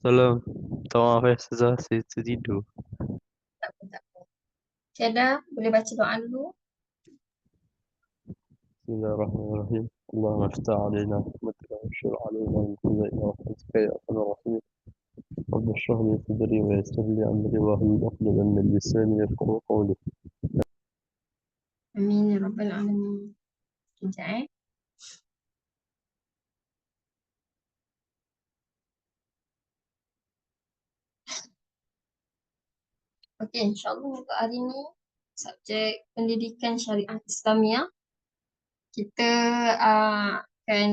Salam. Minta maaf Ustazah, saya tertidur. Tak apa, tak apa. Syeda, boleh baca doa dulu? Bismillahirrahmanirrahim. Allahumma aftah alaina rahmatika wa anshur alaina min khaza'in rahmatika ya arhamar rahimin. Rabbi shrah li sadri wa yassir li amri wa hlul 'uqdatan min lisani yafqahu qawli. Amin ya rabbal alamin. Sekejap Okey, insyaAllah untuk hari ni subjek pendidikan syariah Islamiah kita akan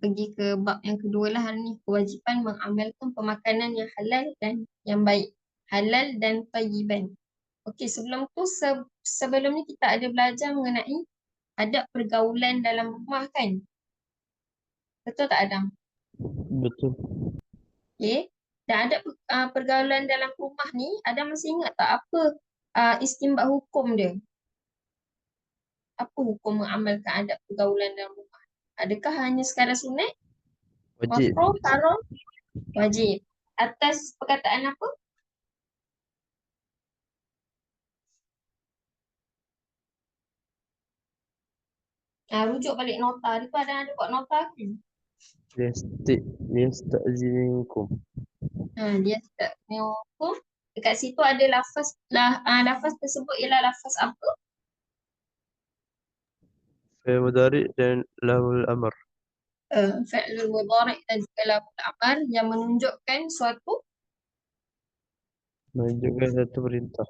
pergi ke bab yang kedua lah hari ni, kewajipan mengamalkan pemakanan yang halal dan yang baik. Halal dan tayyiban. Okey, sebelum tu sebelum ni kita ada belajar mengenai adab pergaulan dalam rumah kan? Betul tak Adam? Betul. Okay. Dan ada pergaulan dalam rumah ni, ada masih ingat tak apa istimbat hukum dia? Apa hukum mengamalkan adab pergaulan dalam rumah? Adakah hanya sekadar sunat? Wajib. Makruh, haram, wajib. Atas perkataan apa? Rujuk balik nota. Dia tu ada buat nota kan? Yasta'zinukum. Dia tak punya hukum. Dekat situ ada lafaz lafaz tersebut ialah lafaz apa? Fi'il mudhari dan lahul amr. Fi'lul mudhari' dan juga lafaz amar yang menunjukkan suatu Menunjukkan satu perintah.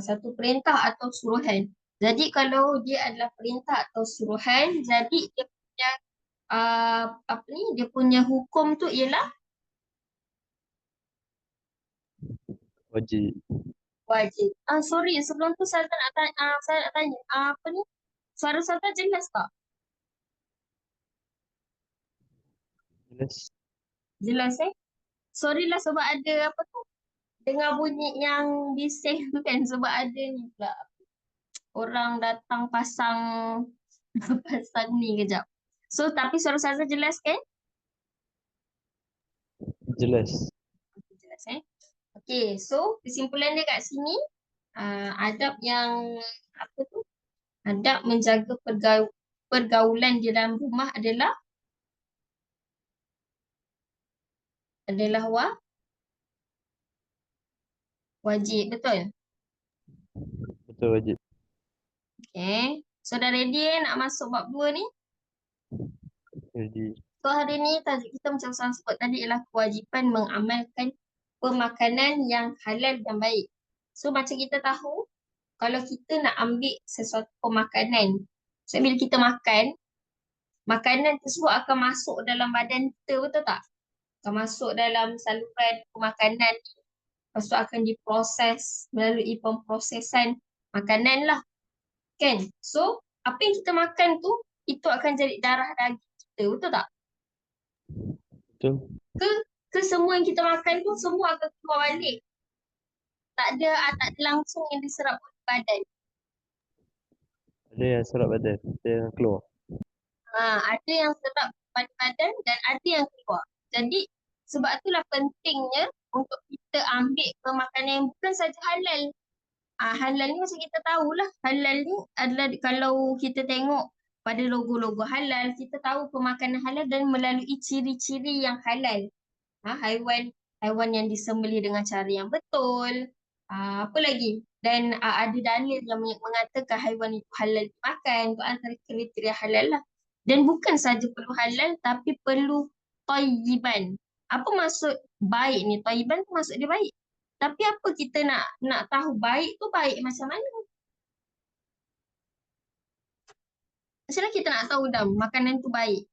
satu perintah atau suruhan. Jadi kalau dia adalah perintah atau suruhan, jadi dia punya apa ni? Dia punya hukum tu ialah Wajib. wajib. Sorry, sebelum tu saya nak tanya, apa ni? Suara saya jelas tak? Jelas. Jelas Sorry lah sebab ada apa tu? Dengar bunyi yang bising tu kan sebab ada ni pula orang datang pasang pasang ni kejap. So tapi suara saya jelas kan? Jelas. Jelas Okay, so kesimpulan dia kat sini, adab yang apa tu? Adab menjaga pergaulan di dalam rumah adalah wajib, betul? Betul wajib. Okay. So dah ready nak masuk bab 2 ni? Jadi, So hari ni tajuk kita macam saya sebut tadi ialah kewajipan mengamalkan pemakanan yang halal dan baik. So macam kita tahu, kalau kita nak ambil sesuatu pemakanan, so bila kita makan, makanan tersebut akan masuk dalam badan kita, betul tak? Akan masuk dalam saluran pemakanan, lepas tu akan diproses melalui pemprosesan makanan lah, kan? So, apa yang kita makan tu, itu akan jadi darah daging kita, betul tak? betul. Ke semua yang kita makan tu, semua akan keluar balik. Tak ada langsung yang diserap oleh badan. Ada yang serap badan, ada yang keluar. Ada yang serap pada badan dan ada yang keluar. Jadi, sebab itulah pentingnya untuk kita ambil pemakanan yang bukan saja halal. Halal ni macam kita tahulah. Halal ni adalah kalau kita tengok pada logo-logo halal, kita tahu pemakanan halal dan melalui ciri-ciri yang halal. Haiwan yang disembelih dengan cara yang betul. Apa lagi? Dan ada dalil yang mengatakan haiwan itu halal dimakan. Itu antara kriteria halal lah. Dan bukan saja perlu halal tapi perlu tayyiban. Apa maksud baik ni? Tayyiban tu maksud dia baik. Tapi apa kita nak tahu baik tu baik macam mana? Macam mana kita nak tahu dah makanan tu baik?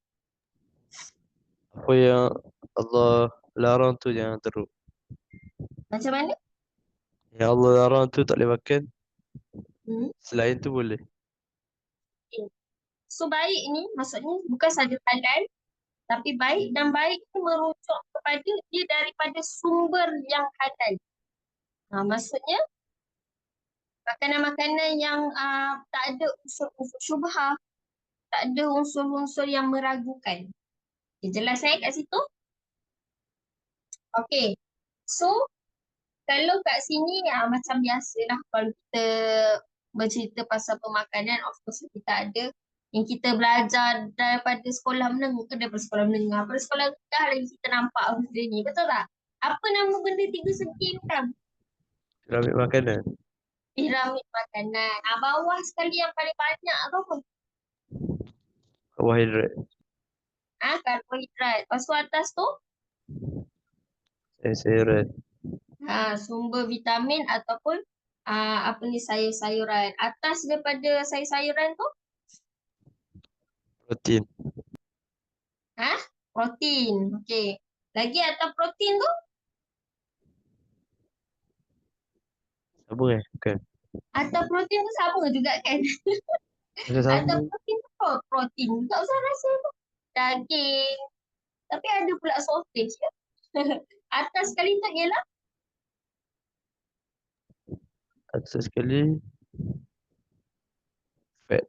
Apa yang Allah larang tu jangan teruk. Macam mana? Yang Allah larang tu tak boleh makan. Hmm. Selain tu boleh. Okay. So baik ni maksudnya bukan saja halal tapi baik dan baik itu merujuk kepada dia daripada sumber yang halal. Maksudnya makanan-makanan yang tak ada unsur-unsur syubhah, tak ada unsur-unsur yang meragukan. Okay, jelas kat situ? Okay. So, kalau kat sini macam biasalah kalau kita bercerita pasal pemakanan, of course kita ada yang kita belajar daripada sekolah menengah ke daripada sekolah menengah. Pada sekolah rendah lagi kita nampak benda ni. Betul tak? Apa nama benda tiga segi ni kan? Piramid makanan. Piramid makanan. Bawah sekali yang paling banyak tu apa? Karbohidrat. Karbohidrat. Lepas tu atas tu Sayur-sayuran. sumber vitamin ataupun apa ni sayur-sayuran. Atas daripada sayur-sayuran tu Protein. protein. Okey. Lagi atas protein tu Apa Bukan. atas protein tu sama juga kan? Macam Atas sama. protein tu protein. Tak usah rasa tu. Daging. Tapi ada pula sausage ya. Atas sekali tu ialah Atas sekali. Fat.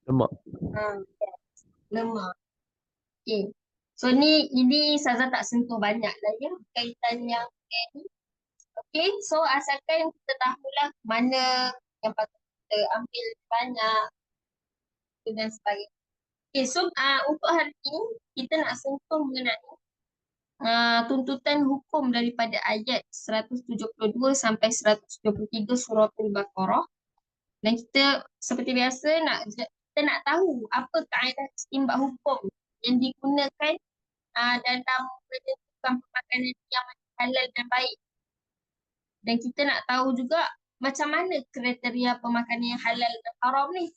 Lemak. uh, lemak. Okey. So ini Saza tak sentuh banyak lah ya kaitan yang ni. Okay, so asalkan kita tahulah mana yang patut kita ambil banyak dan sebagainya. Okay, so untuk hari ini kita nak sentuh mengenai tuntutan hukum daripada ayat 172 sampai 173 surah Al-Baqarah. Dan kita seperti biasa kita nak tahu apa kaedah istinbat hukum yang digunakan dalam menentukan pemakanan yang halal dan baik. Dan kita nak tahu juga macam mana kriteria pemakanan yang halal dan haram ni.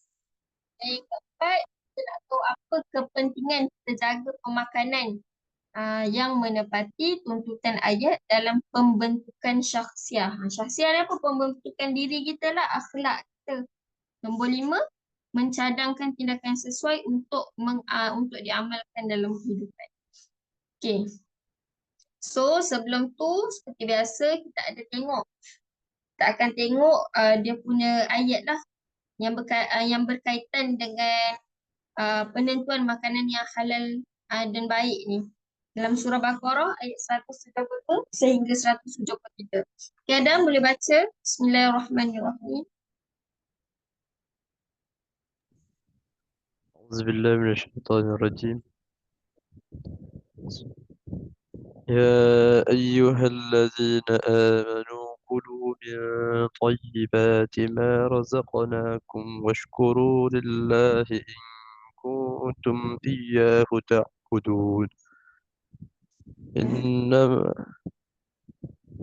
Dan yang keempat, kita nak tahu apa kepentingan kita jaga pemakanan yang menepati tuntutan ayat dalam pembentukan syakhsiah. Syakhsiah ni apa? Pembentukan diri kita lah, akhlak kita. Nombor 5, mencadangkan tindakan sesuai untuk diamalkan dalam kehidupan. Okay. So sebelum tu seperti biasa kita ada tengok. Kita akan tengok dia punya ayat lah yang berkaitan dengan penentuan makanan yang halal dan baik ni. Dalam surah Baqarah ayat 170 sehingga 173. Okay, Adam boleh baca? Bismillahirrahmanirrahim. أعوذ بالله من الشيطان الرجيم. يا أيها الذين آمنوا كلوا من طيبات ما رزقناكم واشكروا لله إن كنتم إياه تعبدون. إنما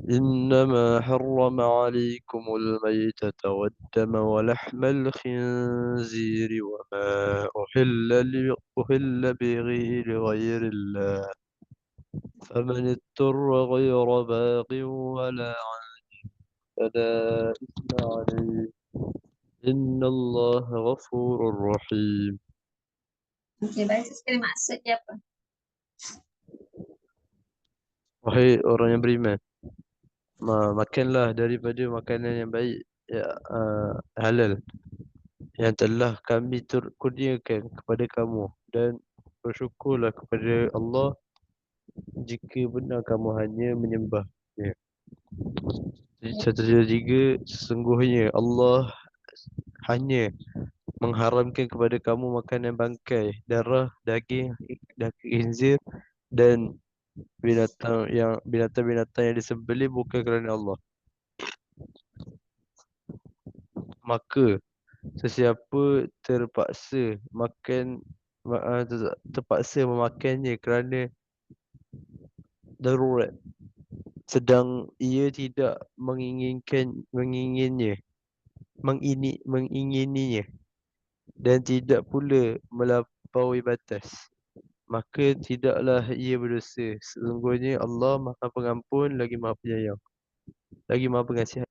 إنما حرم عليكم الميتة والدم ولحم الخنزير وما أهل لغير الله، فمن اضطر غير باغ ولا عاد فلا إثم عليه إن الله غفور رحيم. Okay, baca sekali maksud dia apa? Wahai orang yang beriman, makanlah daripada makanan yang baik, halal, yang telah kami kurniakan kepada kamu, dan bersyukurlah kepada Allah jika benar kamu hanya menyembahnya. Satu tiga, sesungguhnya Allah hanya mengharamkan kepada kamu makanan bangkai, darah, daging khinzir dan binatang-binatang yang disembelih bukan kerana Allah. Maka sesiapa terpaksa memakannya kerana darurat, sedang ia tidak mengingininya dan tidak pula melampaui batas, maka tidaklah ia berdosa. Sesungguhnya Allah Maha Pengampun lagi Maha Penyayang, lagi Maha Pengasih.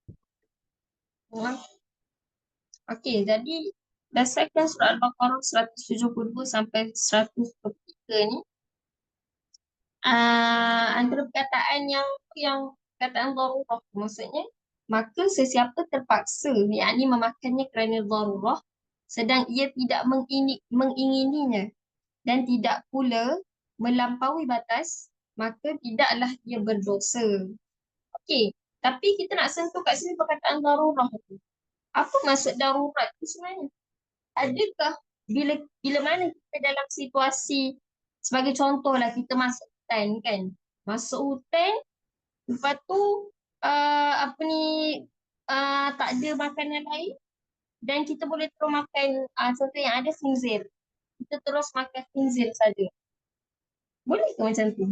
Okey, jadi berdasarkan surah Al-Baqarah 172 sampai 173 ni, antara perkataan yang perkataan darurah, maksudnya maka sesiapa terpaksa yakni memakannya kerana darurah sedang ia tidak mengingininya dan tidak pula melampaui batas, maka tidaklah dia berdosa. Okey, tapi kita nak sentuh kat sini perkataan darurat tu. Apa maksud darurat tu sebenarnya? Adakah bila bila mana kita dalam situasi, sebagai contohlah kita masuk hutan kan. Masuk hutan, lepas tu apa ni, tak ada makanan lain dan kita boleh terus makan, contoh yang ada khinzir. Kita terus makan khinzir saja. Boleh ke macam tu?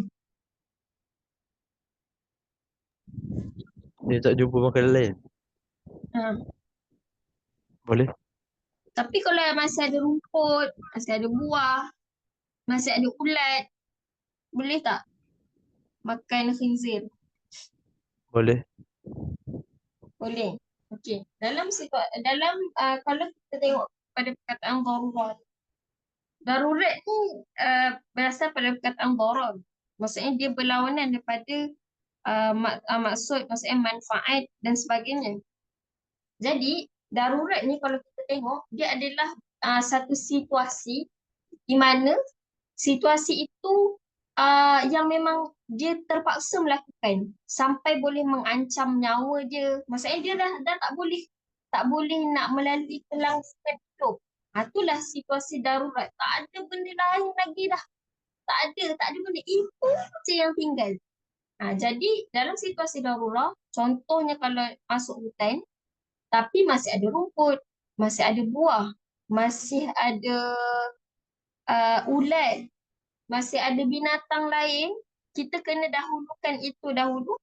Dia tak jumpa makanan lain. Ha. Boleh? Tapi kalau masih ada rumput, masih ada buah, masih ada ulat, boleh tak makan khinzir? Boleh. Boleh. Okey. Dalam kalau kita tengok pada perkataan darurat. Darurat ni berasal pada perkataan darar. Maksudnya dia berlawanan daripada maksud, maksudnya manfaat dan sebagainya. Jadi darurat ni kalau kita tengok dia adalah satu situasi di mana situasi itu yang memang dia terpaksa melakukan sampai boleh mengancam nyawa dia. Maksudnya dia dah tak boleh nak melalui kelangsungan hidup. Itulah situasi darurat. Tak ada benda lain lagi dah. Tak ada benda. Itu saja yang tinggal. Jadi dalam situasi darurat, contohnya kalau masuk hutan, tapi masih ada rumput, masih ada buah, masih ada ulat, masih ada binatang lain, kita kena dahulukan itu dahulu.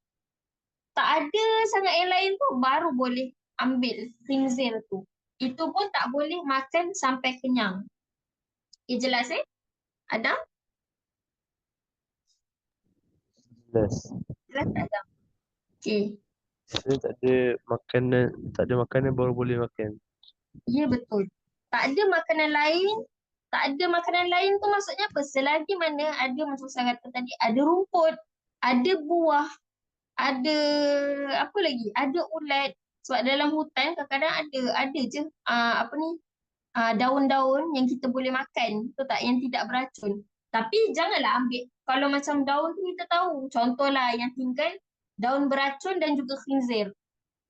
Tak ada sangat yang lain tu, baru boleh ambil khinzir tu. Itu pun tak boleh makan sampai kenyang. Okay, jelas Adam? Jelas. Jelas tak Adam? Okay. Maksudnya tak ada makanan baru boleh makan. Ya, betul. Tak ada makanan lain. Tak ada makanan lain tu maksudnya apa? Selagi mana ada, macam saya kata tadi, ada rumput, ada buah, ada apa lagi? Ada ulat. Sebab dalam hutan kadang-kadang ada je apa ni, daun-daun yang kita boleh makan. Betul tak? Yang tidak beracun. Tapi janganlah ambil. Kalau macam daun tu kita tahu. Contohlah yang tinggal daun beracun dan juga khinzir.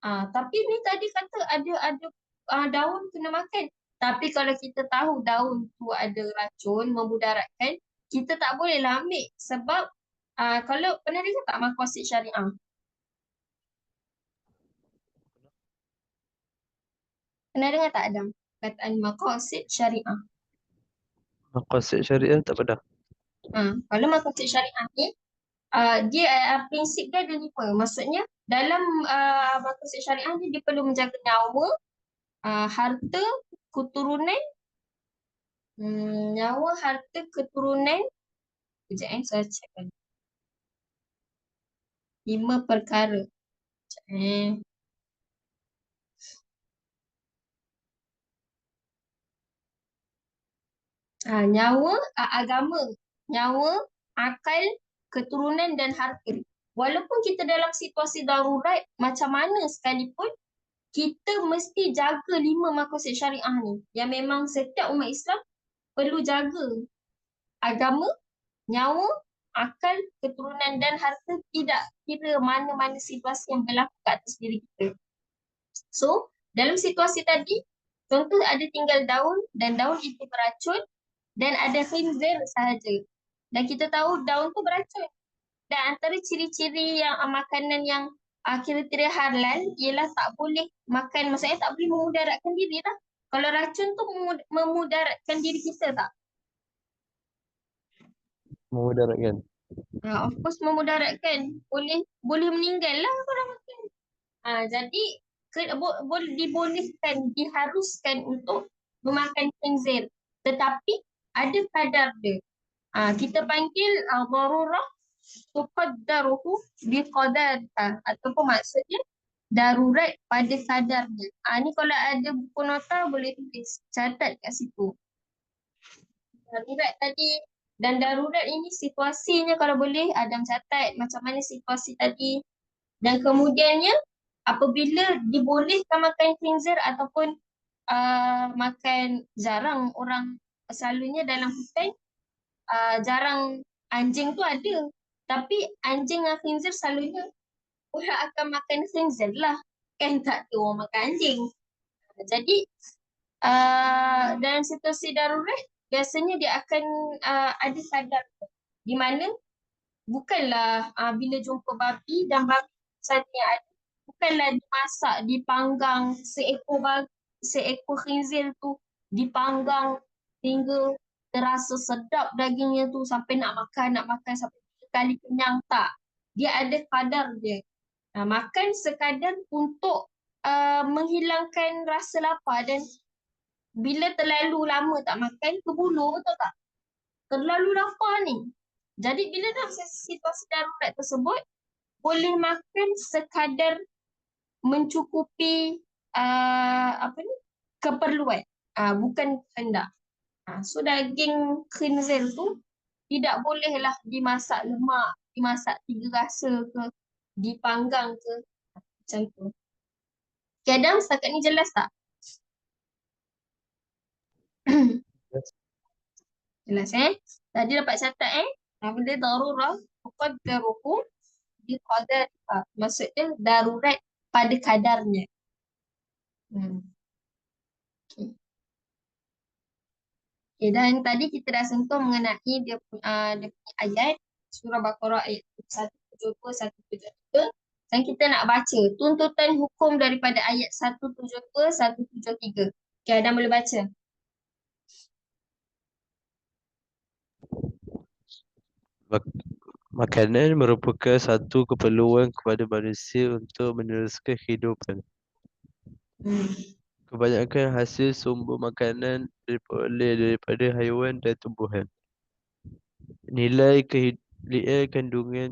Tapi ni tadi kata ada daun kena makan. Tapi kalau kita tahu daun tu ada racun, memudaratkan, kita tak bolehlah ambil. Sebab kalau pernah dengar tak maqasid syariah? Pernah dengar tak Adam? Kataan maqasid syariah. Maqasid syariah tak pernah. Kalau maqasid syariah ni, dia prinsip dia ada 5. Maksudnya dalam maqasid syariah ni dia perlu menjaga nyawa, harta, keturunan, nyawa, harta, keturunan. Sekejap saya check lagi. 5 perkara. Sekejap nyawa, agama, nyawa, akal, keturunan dan harta. Walaupun kita dalam situasi darurat macam mana sekalipun, kita mesti jaga 5 maqasid syariah ni. Yang memang setiap umat Islam perlu jaga. Agama, nyawa, akal, keturunan dan harta, tidak kira mana-mana situasi yang berlaku kat atas diri kita. So, dalam situasi tadi, contoh ada tinggal daun dan daun itu beracun dan ada khinzir sahaja. Dan kita tahu daun tu beracun. Dan antara ciri-ciri yang makanan yang kira-kira halal ialah tak boleh makan, maksudnya tak boleh memudaratkan diri lah. Kalau racun tu memudaratkan diri kita tak? Memudaratkan. Of course memudaratkan. Boleh meninggal lah kalau makan. Jadi dibolehkan, diharuskan untuk memakan khinzir. Tetapi ada kadar dia. Kita panggil darurah tuqaddaruhu biqadarha, ataupun maksudnya darurat pada kadarnya. Ni kalau ada buku nota boleh tulis, catat kat situ. Darurat tadi, dan darurat ini situasinya kalau boleh Adam catat macam mana situasi tadi. Dan kemudiannya apabila dibolehkan makan khinzir ataupun makan, jarang orang, selalunya dalam hutan jarang, anjing tu ada. Tapi anjing dan khinzir selalunya orang akan makan khinzir lah. Kan tak ada orang makan anjing. Jadi dalam situasi darurat biasanya dia akan ada kadar di mana bukanlah bila jumpa babi dan babi saja yang ada, bukanlah dimasak, dipanggang seekor khinzir tu dipanggang hingga terasa sedap dagingnya tu sampai nak makan sampai 3 kali kenyang, tak. Dia ada kadar dia. Makan sekadar untuk menghilangkan rasa lapar, dan bila terlalu lama tak makan, kebulu, betul tak? Terlalu lapar ni. Jadi bila dalam situasi darurat tersebut, boleh makan sekadar mencukupi keperluan, bukan hendak. So daging khinzir tu tidak bolehlah dimasak lemak, dimasak 3 rasa ke, dipanggang ke, macam tu. Okay, Adam, setakat ni jelas tak? Jelas Tadi dapat catat benda darurah muqaddaruhu bi qadariha. Maksudnya darurat pada kadarnya. Okay. Okay, dan tadi kita dah sentuh mengenai dia punya ayat surah Baqarah ayat 172 173. Dan kita nak baca tuntutan hukum daripada ayat 172 173. Okay, Adam boleh baca. Makanan merupakan satu keperluan kepada manusia untuk meneruskan kehidupan. Kebanyakan hasil sumber makanan diperoleh daripada haiwan dan tumbuhan. Nilai kandungan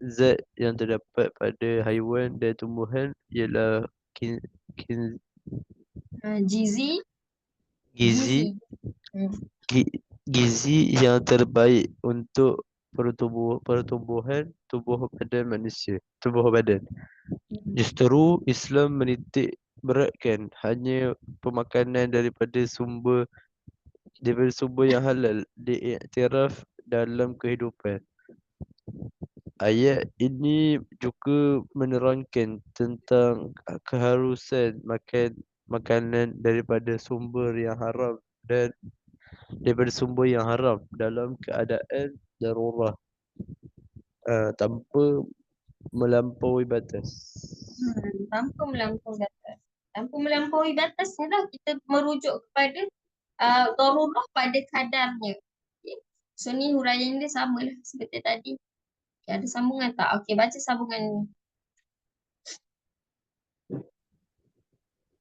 zat yang terdapat pada haiwan dan tumbuhan ialah Gizi. gizi yang terbaik untuk pertumbuhan tubuh badan. Justru Islam menitik beratkan hanya pemakanan daripada sumber yang halal diiktiraf dalam kehidupan. Ayat ini juga menerangkan tentang keharusan makanan daripada sumber yang haram dalam keadaan darurat tanpa melampaui batas. Tanpa melampaui batas ni lah kita merujuk kepada darurah pada kadarnya. Okay. So ni huraian dia sama lah seperti tadi. Okay, ada sambungan tak? Okey, baca sambungan ni.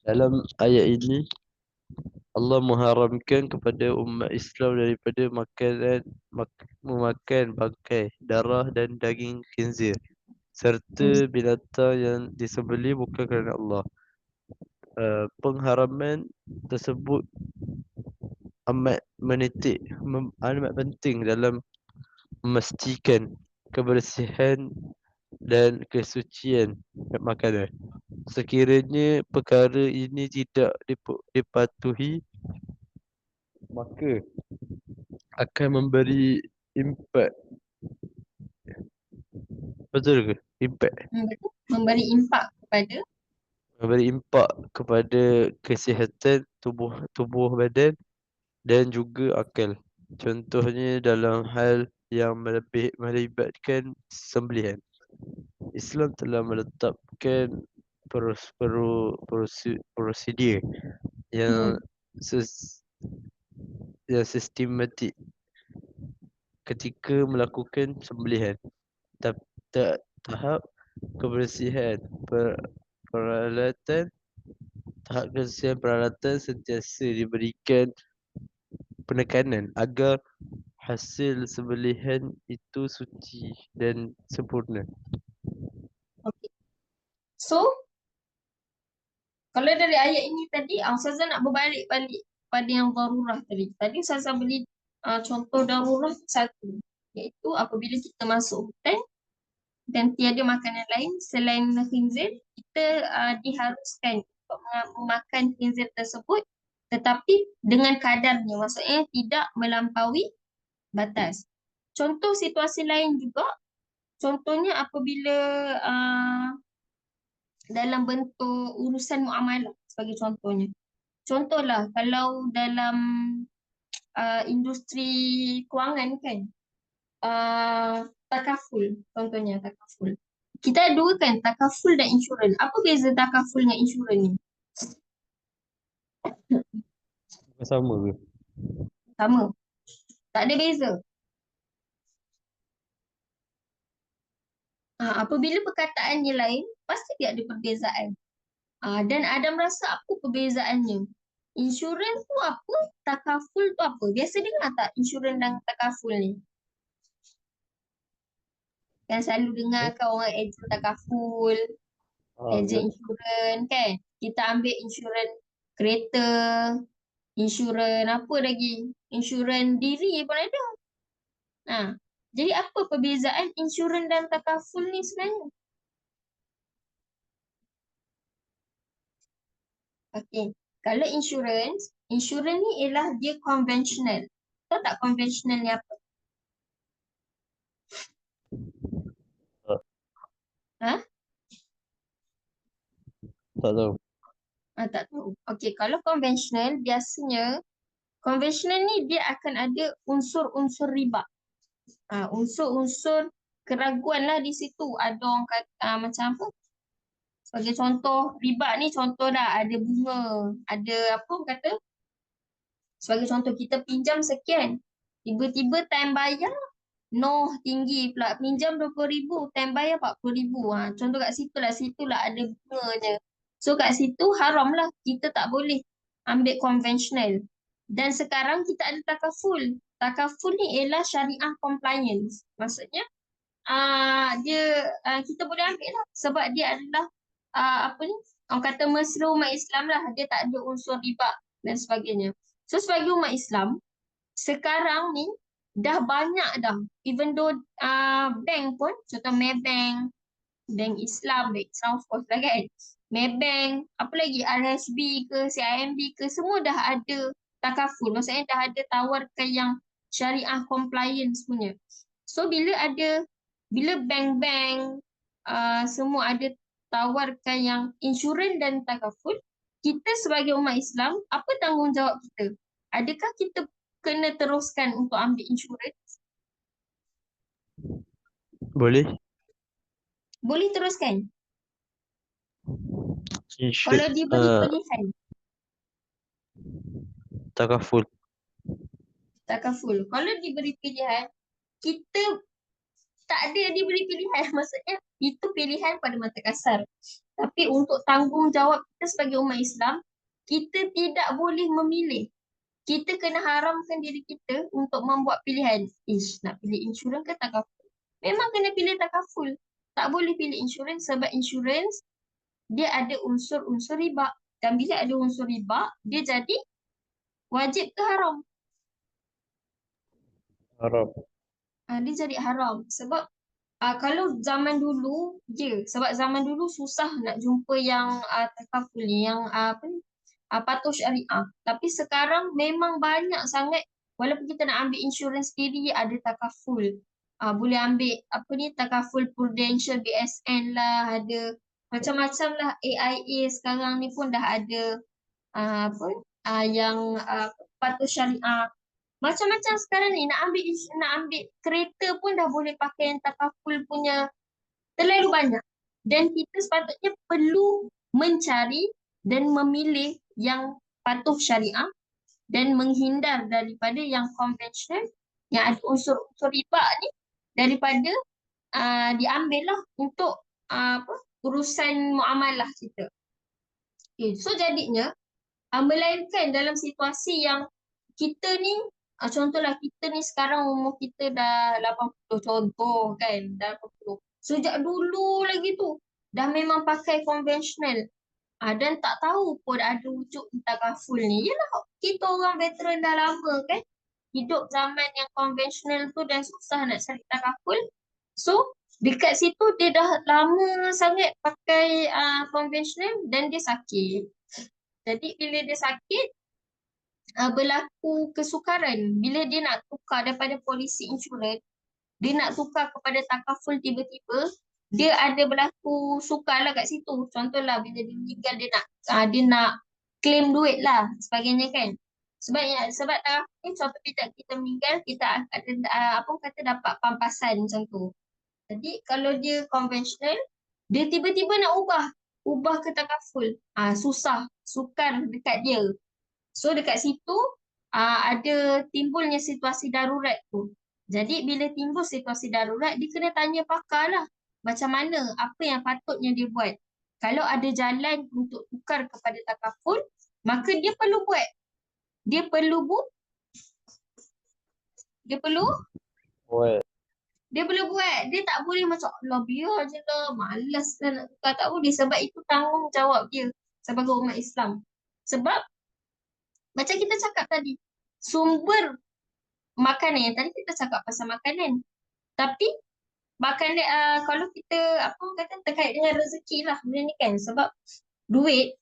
Dalam ayat ini Allah mengharamkan kepada umat Islam daripada memakan bangkai, darah dan daging khinzir serta binatang yang disembelih bukan kerana Allah. Pengharaman tersebut amat penting dalam memastikan kebersihan dan kesucian makanan. Sekiranya perkara ini tidak dipatuhi, maka akan memberi impak. Betul ke? Impak. Memberi impak kepada kesihatan tubuh badan dan juga akal. Contohnya dalam hal yang melibatkan sembelihan. Islam telah menetapkan prosedur yang sistematik ketika melakukan sembelihan. Tahap kebersihan peralatan sentiasa diberikan penekanan agar hasil sembelihan itu suci dan sempurna. Okay. So kalau dari ayat ini tadi, Ustazah nak berbalik pada yang darurah tadi. Tadi Ustazah beli contoh darurah satu, iaitu apabila kita masuk hutan dan tiada makanan lain selain khinzir, kita diharuskan untuk memakan khinzir tersebut, tetapi dengan kadarnya, maksudnya tidak melampaui batas. Contoh situasi lain juga, contohnya apabila dalam bentuk urusan muamalah sebagai contohnya. Contohlah kalau dalam industri kewangan kan, takaful contohnya takaful. Kita ada dua kan, takaful dan insurans. Apa beza takaful dengan insurans ni? Sama ke? Sama. Tak ada beza. Apabila perkataannya lain, pasti dia ada perbezaan. Dan Adam rasa apa perbezaannya? Insurans tu apa? Takaful tu apa? Biasa dengar tak insurans dan takaful ni? Kan selalu dengar kan orang ejen takaful, ejen Ya. insurans kan? Kita ambil insurans kereta, insurans apa lagi? Insurans diri pun ada. Jadi apa perbezaan insurans dan takaful ni sebenarnya? Okey. Kalau insurans ni ialah dia konvensional. Tahu tak konvensional ni apa? Tak, Ha? tak tahu. Tak tahu. Okey, kalau konvensional biasanya konvensional ni dia akan ada unsur-unsur riba. Unsur-unsur keraguan lah di situ. Ada orang kata macam apa? Sebagai contoh, riba ni contoh dah ada bunga, ada apa orang kata? Sebagai contoh kita pinjam sekian. Tiba-tiba time bayar noh tinggi pula. Pinjam 20,000, time bayar 40,000. Contoh kat situlah ada bunganya. So kat situ haram lah. Kita tak boleh ambil konvensional. Dan sekarang kita ada takaful. Takaful ni ialah syariah compliance. Maksudnya kita boleh ambil lah. Sebab dia adalah apa ni? Orang kata mesra umat Islam lah. Dia tak ada unsur riba dan sebagainya. So sebagai umat Islam, sekarang ni dah banyak dah. Even though bank pun, contoh Maybank, Bank Islam of course lah kan. Maybank, apa lagi, RSB ke, CIMB ke, semua dah ada takaful. Maksudnya dah ada tawarkan yang syariah compliance punya. So bila bank-bank semua ada tawarkan yang insurans dan takaful, kita sebagai umat Islam, apa tanggungjawab kita? Adakah kita kena teruskan untuk ambil insurans? Boleh? Boleh teruskan. Insur Kalau diberi pilihan, takaful. takaful. Kalau diberi pilihan, kita tak ada diberi pilihan. Maksudnya, itu pilihan pada mata kasar. Tapi untuk tanggungjawab kita sebagai umat Islam, kita tidak boleh memilih. Kita kena haramkan diri kita untuk membuat pilihan. Nak pilih insurans ke takaful? Memang kena pilih takaful. Tak boleh pilih insurans sebab insurans dia ada unsur-unsur riba. Dan bila ada unsur riba, dia jadi wajib ke haram? Haram. Dia jadi haram. Sebab kalau zaman dulu je, sebab zaman dulu susah nak jumpa yang takaful ni, yang apa ni, patuh syariah. Tapi sekarang memang banyak sangat, walaupun kita nak ambil insurans sendiri, ada takaful. Boleh ambil apa ni, takaful Prudential, BSN lah, ada macam-macam lah. AIA sekarang ni pun dah ada yang patuh syariah. Macam-macam sekarang ni nak ambil kereta pun dah boleh pakai yang takaful punya, terlalu banyak. Dan kita sepatutnya perlu mencari dan memilih yang patuh syariah dan menghindar daripada yang konvensional yang ada unsur-unsur riba ni, daripada diambil lah untuk urusan muamalah kita. Okay, so jadinya melainkan dalam situasi yang kita ni, contohlah kita ni sekarang umur kita dah 80 contoh kan, dah 80. Sejak dulu lagi tu, dah memang pakai konvensional. Dan tak tahu pun ada wujud takaful ni. Yalah, kita orang veteran dah lama kan, hidup zaman yang konvensional tu dan susah nak cari takaful. So, dekat situ dia dah lama sangat pakai konvensional dan dia sakit. Jadi bila dia sakit, berlaku kesukaran. Bila dia nak tukar daripada polisi insurans, dia nak tukar kepada takaful tiba-tiba, dia ada berlaku sukar lah kat situ. Contohlah bila dia meninggal dia nak claim duit lah sebagainya kan. Sebab takaful ni contoh kita meninggal, kita ada apa kata dapat pampasan macam tu. Jadi kalau dia konvensional, dia tiba-tiba nak ubah ke takaful. Susah, sukar dekat dia. So dekat situ ada timbulnya situasi darurat tu. Jadi bila timbul situasi darurat, dia kena tanya pakar lah. Macam mana, apa yang patutnya dia buat. Kalau ada jalan untuk tukar kepada takaful, maka dia perlu buat. Dia perlu dia perlu Buat. dia perlu buat. Dia tak boleh macam, Allah biar je lah, malas lah nak tukar. Tak boleh sebab itu tanggungjawab dia sebagai umat Islam. Sebab macam kita cakap tadi, sumber makanan yang tadi kita cakap pasal makanan. Tapi makanan kalau kita apa kata terkait dengan rezeki lah benda ni kan. Sebab duit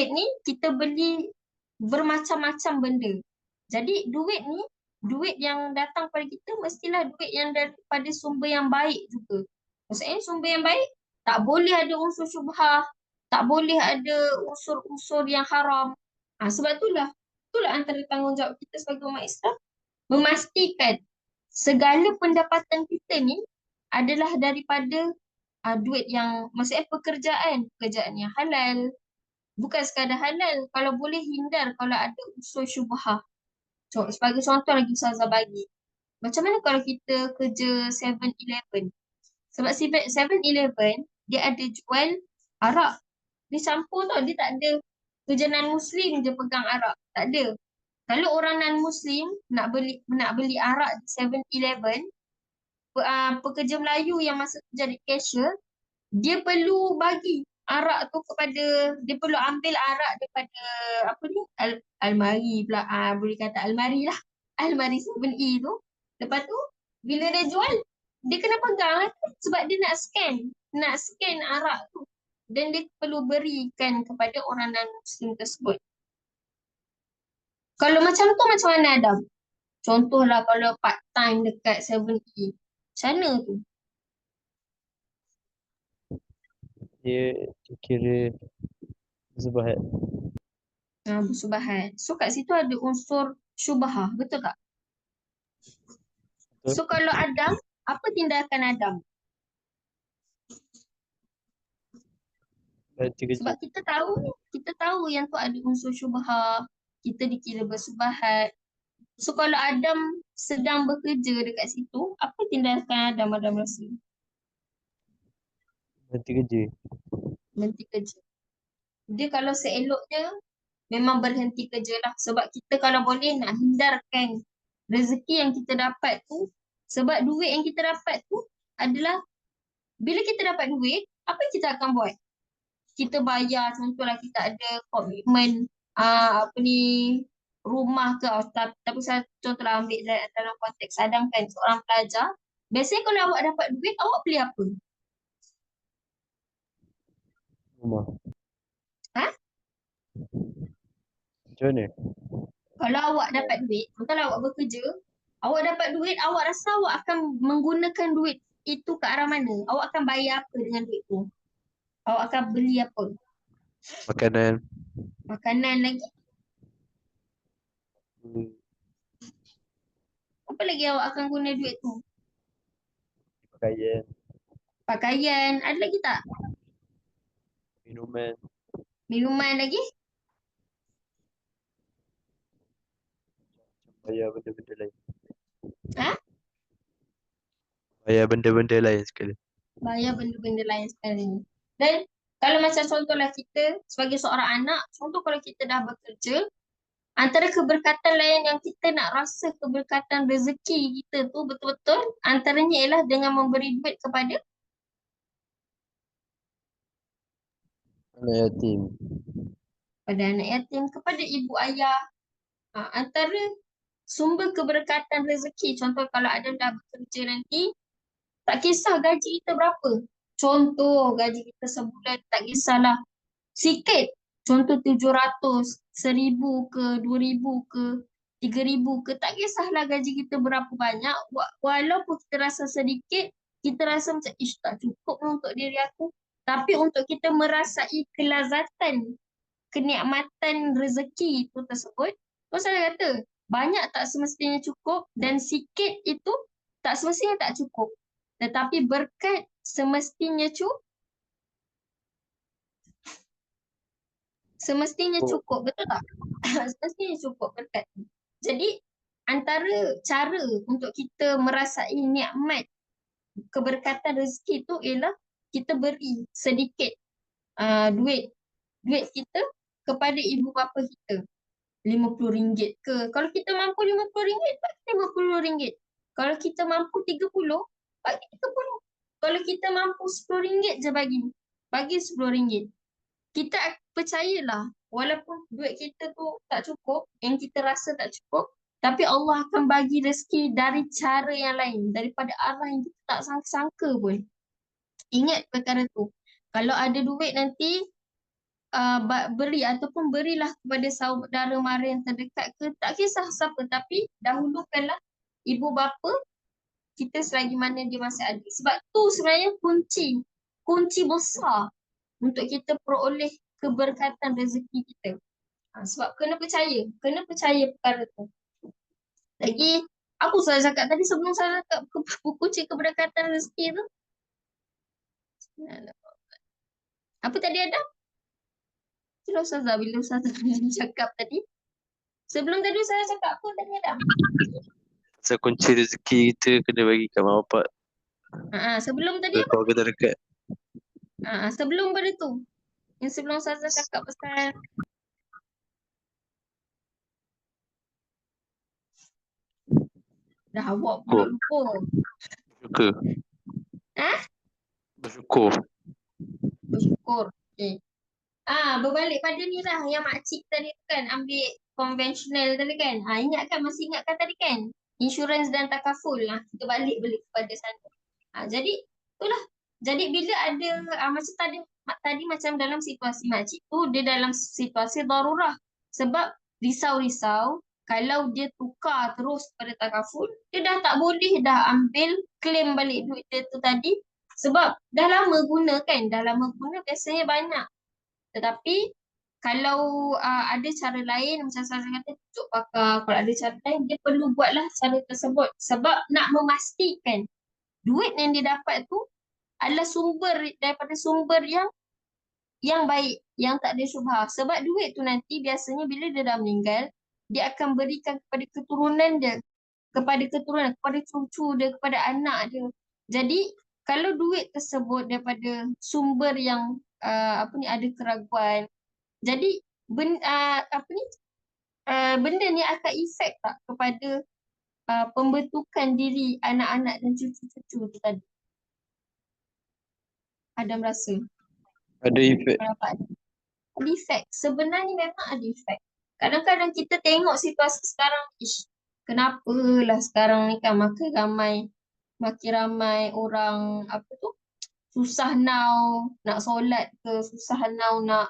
ni kita beli bermacam-macam benda. Jadi duit yang datang pada kita mestilah duit yang daripada sumber yang baik juga. Maksudnya sumber yang baik tak boleh ada unsur syubhah, tak boleh ada unsur-unsur yang haram. Sebab itulah antara tanggungjawab kita sebagai umat Islam memastikan segala pendapatan kita ni adalah daripada duit yang maksudnya pekerjaan yang halal. Bukan sekadar halal, kalau boleh hindar kalau ada unsur syubhah. Sebagai contoh lagi Ustazah bagi. Macam mana kalau kita kerja 7-Eleven? Sebab 7-Eleven dia ada jual arak. Dia campur tau, dia tak ada kerja non-Muslim je pegang arak. Tak ada. Kalau orang non-Muslim nak beli arak di 7-Eleven, pekerja Melayu yang masa kerja di cashier, dia perlu bagi arak tu kepada, dia perlu ambil arak daripada apa ni, almari pula, boleh kata almari lah, almari 7E tu. Lepas tu bila dia jual, dia kena pegang lah, sebab dia nak scan arak tu, dan dia perlu berikan kepada orang non-Muslim tersebut. Kalau macam tu macam mana Adam? Contohlah kalau part time dekat 7E, macam mana tu? Dia kira Zubahat. Bersubahat. So kat situ ada unsur syubhah, betul tak? Betul. So kalau Adam, apa tindakan Adam? Berarti kerja. Sebab kita tahu yang tu ada unsur syubhah, kita dikira bersubahat. So kalau Adam sedang bekerja dekat situ, apa tindakan Adam rasa? Berarti kerja. Berhenti kerja. Dia kalau seeloknya memang berhenti kerja lah. Sebab kita kalau boleh nak hindarkan rezeki yang kita dapat tu. Sebab duit yang kita dapat tu adalah, bila kita dapat duit, apa yang kita akan buat? Kita bayar, contohlah kita ada komitmen rumah ke, tapi saya contohlah ambil dalam konteks Adam kan, seorang pelajar. Biasanya kalau awak dapat duit, awak beli apa? Rumah. Macam mana? Kalau awak dapat duit, contohlah awak bekerja, awak dapat duit, awak rasa awak akan menggunakan duit itu ke arah mana? Awak akan bayar apa dengan duit tu? Awak akan beli apa? Makanan. Makanan lagi. Apa lagi awak akan guna duit tu? Pakaian. Pakaian. Ada lagi tak? Minuman. Minuman lagi? Bayar benda-benda lain. Ha? Bayar benda-benda lain sekali. Bayar benda-benda lain sekali. Dan kalau macam contohlah kita sebagai seorang anak, contoh kalau kita dah bekerja, antara keberkatan lain yang kita nak rasa keberkatan rezeki kita tu betul-betul, antaranya ialah dengan memberi duit kepada Anak yatim. anak yatim, kepada ibu ayah. Antara sumber keberkatan rezeki, contoh kalau Adam dah bekerja nanti, tak kisah gaji kita berapa. Contoh gaji kita sebulan tak kisahlah sikit. Contoh 700, 1000 ke, 2000 ke. 3,000 ke, tak kisahlah gaji kita berapa banyak, walaupun kita rasa sedikit, kita rasa macam ish tak cukup untuk diri aku. Tapi untuk kita merasai kelazatan, kenikmatan rezeki itu tersebut, saya kata banyak tak semestinya cukup dan sikit itu tak semestinya tak cukup. Tetapi berkat semestinya cukup, betul tak? Semestinya cukup berkat. Jadi antara cara untuk kita merasai nikmat keberkatan rezeki itu ialah kita beri sedikit duit kita kepada ibu bapa kita. RM50 ke. Kalau kita mampu RM50, bagi RM50. Kalau kita mampu 30, bagi 30. Kalau kita mampu RM10 je bagi RM10. Kita percayalah, walaupun duit kita tu tak cukup, yang kita rasa tak cukup, tapi Allah akan bagi rezeki dari cara yang lain, daripada arah yang kita tak sangka-sangka pun. Ingat perkara tu. Kalau ada duit nanti, beri ataupun berilah kepada saudara mara yang terdekat ke, tak kisah siapa, tapi dahulukanlah ibu bapa kita selagi mana dia masih ada. Sebab tu sebenarnya kunci besar untuk kita peroleh keberkatan rezeki kita. Sebab kena percaya perkara tu. Lagi aku salah cakap tadi sebelum saya cakap kunci keberkatan rezeki tu. Apa tadi ada? Bila Ustazah cakap tadi. Sebelum tadi saya cakap apa tadi ada? Pasal kunci rezeki kita kena bagi kat mak bapak. Sebelum tadi apa? Keluarga terdekat. Sebelum pada tu. Yang sebelum saya cakap pasal dah awak pula lupa. Bersyukur. Bersyukur. Bersyukur. Okay. Berbalik pada ni lah yang makcik tadi kan ambil konvensional tadi kan. Masih ingatkan tadi kan? Insurans dan takaful lah. Kita balik kepada sana. Jadi itulah. Jadi bila ada macam tadi macam dalam situasi makcik tu, dia dalam situasi darurah. Sebab risau-risau kalau dia tukar terus pada takaful, dia dah tak boleh dah ambil claim balik duit dia tu tadi. Sebab dah lama guna kan. Dah lama guna biasanya banyak. Tetapi kalau ada cara lain, macam saya kata tunjuk pakar, kalau ada cara lain, dia perlu buatlah cara tersebut. Sebab nak memastikan duit yang dia dapat tu adalah daripada sumber yang baik, yang tak ada syubhah. Sebab duit tu nanti biasanya bila dia dah meninggal, dia akan berikan kepada keturunan dia, kepada cucu dia, kepada anak dia. Jadi kalau duit tersebut daripada sumber yang ada keraguan, jadi benda ni akan efek tak kepada pembentukan diri anak-anak dan cucu-cucu tu tadi? Adam rasa Ada efek. ada efek. Sebenarnya memang ada efek. Kadang-kadang kita tengok situasi sekarang, kenapalah sekarang ni kan makin ramai orang susah nak solat ke, susah nak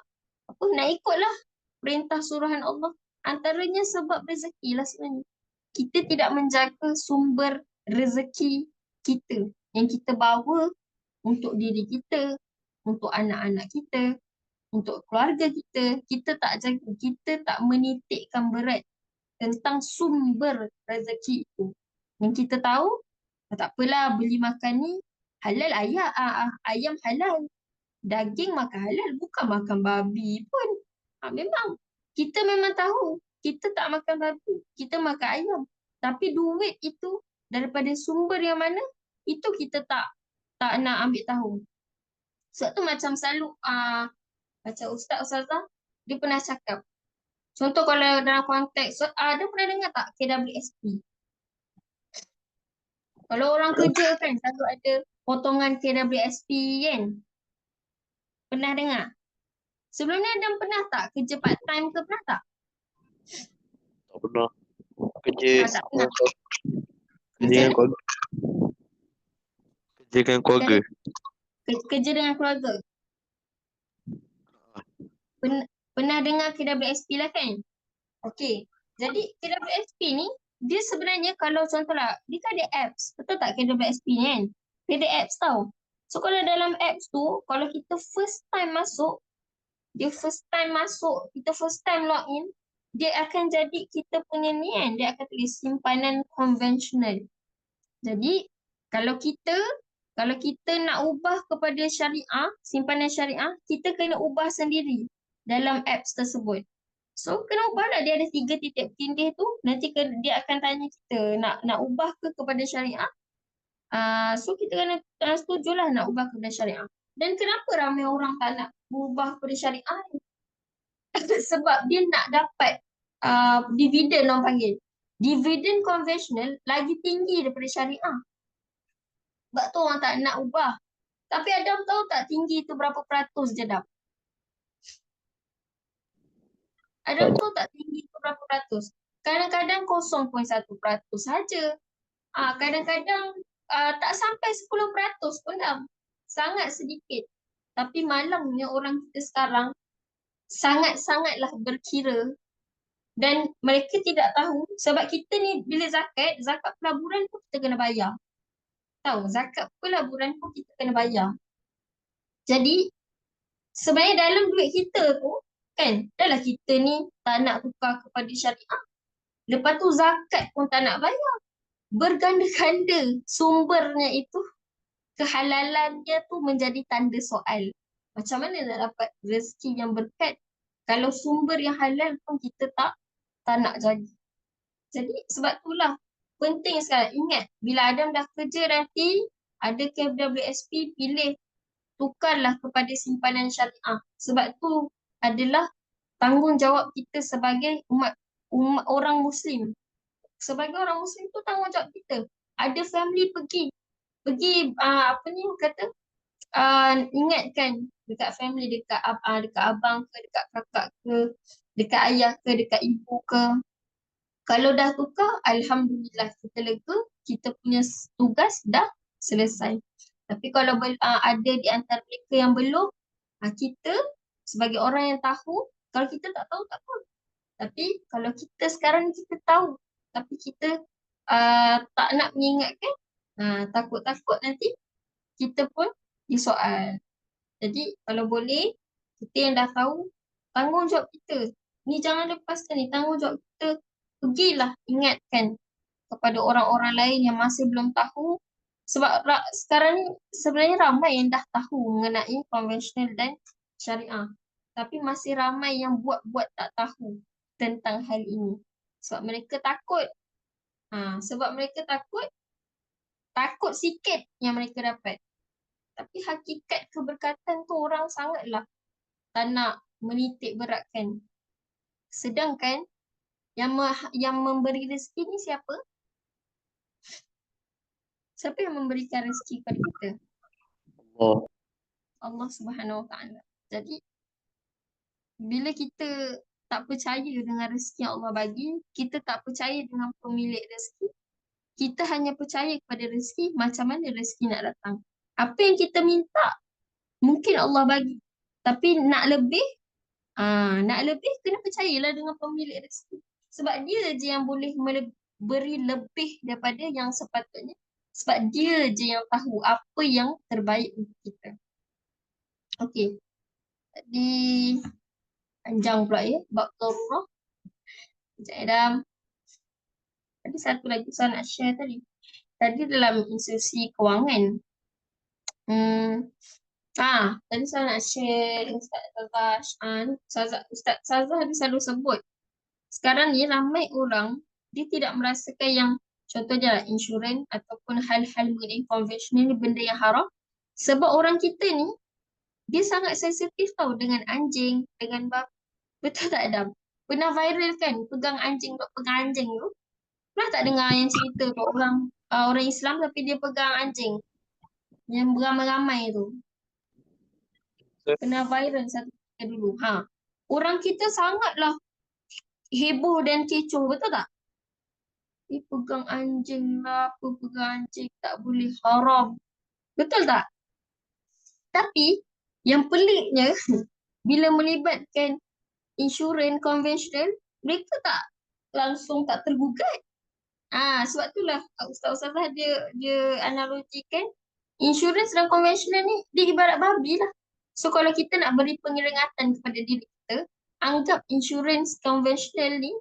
ikutlah perintah suruhan Allah. Antaranya sebab rezeki lah sebenarnya. Kita tidak menjaga sumber rezeki kita yang kita bawa untuk diri kita, untuk anak-anak kita, untuk keluarga kita. Kita tak jaga, kita tak menitikkan berat tentang sumber rezeki itu. Yang kita tahu, tak apalah beli makan ni halal, ayam halal. Daging makan halal, bukan makan babi pun. Memang kita memang tahu kita tak makan babi, kita makan ayam. Tapi duit itu daripada sumber yang mana, itu kita tak nak ambil tahu. Sebab tu macam selalu macam ustazah dia pernah cakap. Contoh kalau dalam konteks dia pernah dengar tak KWSP? Kalau orang kerja kan selalu ada potongan KWSP kan? Pernah dengar? Sebelum ni Adam pernah tak kerja part time ke, pernah tak? Tak pernah. Kerja Tak pernah. dengan keluarga. Kerja dengan keluarga. Kerja dengan keluarga. Pernah dengar KWSP lah kan? Okey. Jadi KWSP ni dia sebenarnya kalau contohlah dia kan ada apps. Betul tak KWSP ni kan? Dia ada apps tau. So kalau dalam apps tu kalau kita first time masuk, kita first time login, dia akan jadi kita punya ni kan, dia akan tulis simpanan konvensional. Jadi kalau kita nak ubah kepada syariah, simpanan syariah, kita kena ubah sendiri dalam apps tersebut. So kena ubah lah, dia ada 3 titik tindih tu, nanti dia akan tanya kita nak ubah ke kepada syariah. So kita kena setujulah nak ubah kepada syariah. Dan kenapa ramai orang tak nak ubah kepada syariah ni? Sebab dia nak dapat dividen, orang panggil. Dividen konvensional lagi tinggi daripada syariah. Sebab tu orang tak nak ubah. Tapi Adam tahu tak tinggi tu berapa peratus je Adam? Adam tahu tak tinggi tu berapa peratus? Kadang-kadang 0.1% saja. Kadang-kadang tak sampai 10% pun Adam. Sangat sedikit. Tapi malangnya orang kita sekarang sangat-sangatlah berkira. Dan mereka tidak tahu sebab kita ni bila zakat pelaburan pun kita kena bayar. Tahu, zakat pelaburan pun kita kena bayar. Jadi sebenarnya dalam duit kita tu kan, dahlah kita ni tak nak tukar kepada syariah. Lepas tu zakat pun tak nak bayar. Berganda-ganda sumbernya itu, kehalalannya tu menjadi tanda soal. Macam mana nak dapat rezeki yang berkat kalau sumber yang halal pun kita tak nak jadi. Jadi sebab itulah penting sekarang. Ingat, bila Adam dah kerja nanti, ada KWSP, pilih tukarlah kepada simpanan syariah. Sebab tu adalah tanggungjawab kita sebagai umat orang Muslim. Sebagai orang Muslim tu tanggungjawab kita. Ada family pergi apa ni kata, ingatkan dekat family, dekat abang ke, dekat kakak ke, dekat ayah ke, dekat ibu ke. Kalau dah tukar, alhamdulillah kita lega, kita punya tugas dah selesai. Tapi kalau ada di antara mereka yang belum, kita sebagai orang yang tahu, kalau kita tak tahu tak apa. Tapi kalau kita sekarang kita tahu, tapi kita tak nak mengingatkan, takut-takut nanti kita pun disoal. Jadi kalau boleh, kita yang dah tahu, tanggungjawab kita. Ni jangan lepaskan ni, tanggungjawab kita. Pergilah ingatkan kepada orang-orang lain yang masih belum tahu. Sebab sekarang ni sebenarnya ramai yang dah tahu mengenai konvensional dan syariah. Tapi masih ramai yang buat-buat tak tahu tentang hal ini. Sebab mereka takut. Sebab mereka takut sikit yang mereka dapat. Tapi hakikat keberkatan tu orang sangatlah tak nak menitik beratkan. Sedangkan yang memberi rezeki ni siapa? Siapa yang memberikan rezeki kepada kita? Allah. Allah Subhanahu Wa Taala. Jadi bila kita tak percaya dengan rezeki yang Allah bagi, kita tak percaya dengan pemilik rezeki, kita hanya percaya kepada rezeki, macam mana rezeki nak datang. Apa yang kita minta mungkin Allah bagi. Tapi nak lebih kena percayalah dengan pemilik rezeki. Sebab dia je yang boleh beri lebih daripada yang sepatutnya. Sebab dia je yang tahu apa yang terbaik untuk kita. Okey. Jadi panjang pula ya, bab darurah. Sekejap Adam. Ada satu lagi saya nak share tadi. Tadi dalam institusi kewangan. Tadi saya nak share dengan Ustaz Sazah dia selalu sebut. Sekarang ni ramai orang, dia tidak merasakan yang contohnya insurans ataupun hal-hal mengenai konvensional ni benda yang haram. Sebab orang kita ni, dia sangat sensitif tau dengan anjing, dengan betul tak Adam? Pernah viral kan pegang anjing tu. Pernah tak dengar yang cerita tu orang Islam tapi dia pegang anjing yang beramai-ramai tu? Pernah viral satu ketika dulu. Orang kita sangatlah heboh dan kecoh, betul tak? Dia pegang anjing lah, apa pegang anjing tak boleh, haram. Betul tak? Tapi yang peliknya bila melibatkan insurans konvensional, mereka tak langsung tak tergugat. Sebab itulah Ustazah dia analogikan insurans dan konvensional ni dia ibarat babi lah. So kalau kita nak beri penyeringatan kepada diri kita, anggap insurans konvensional ni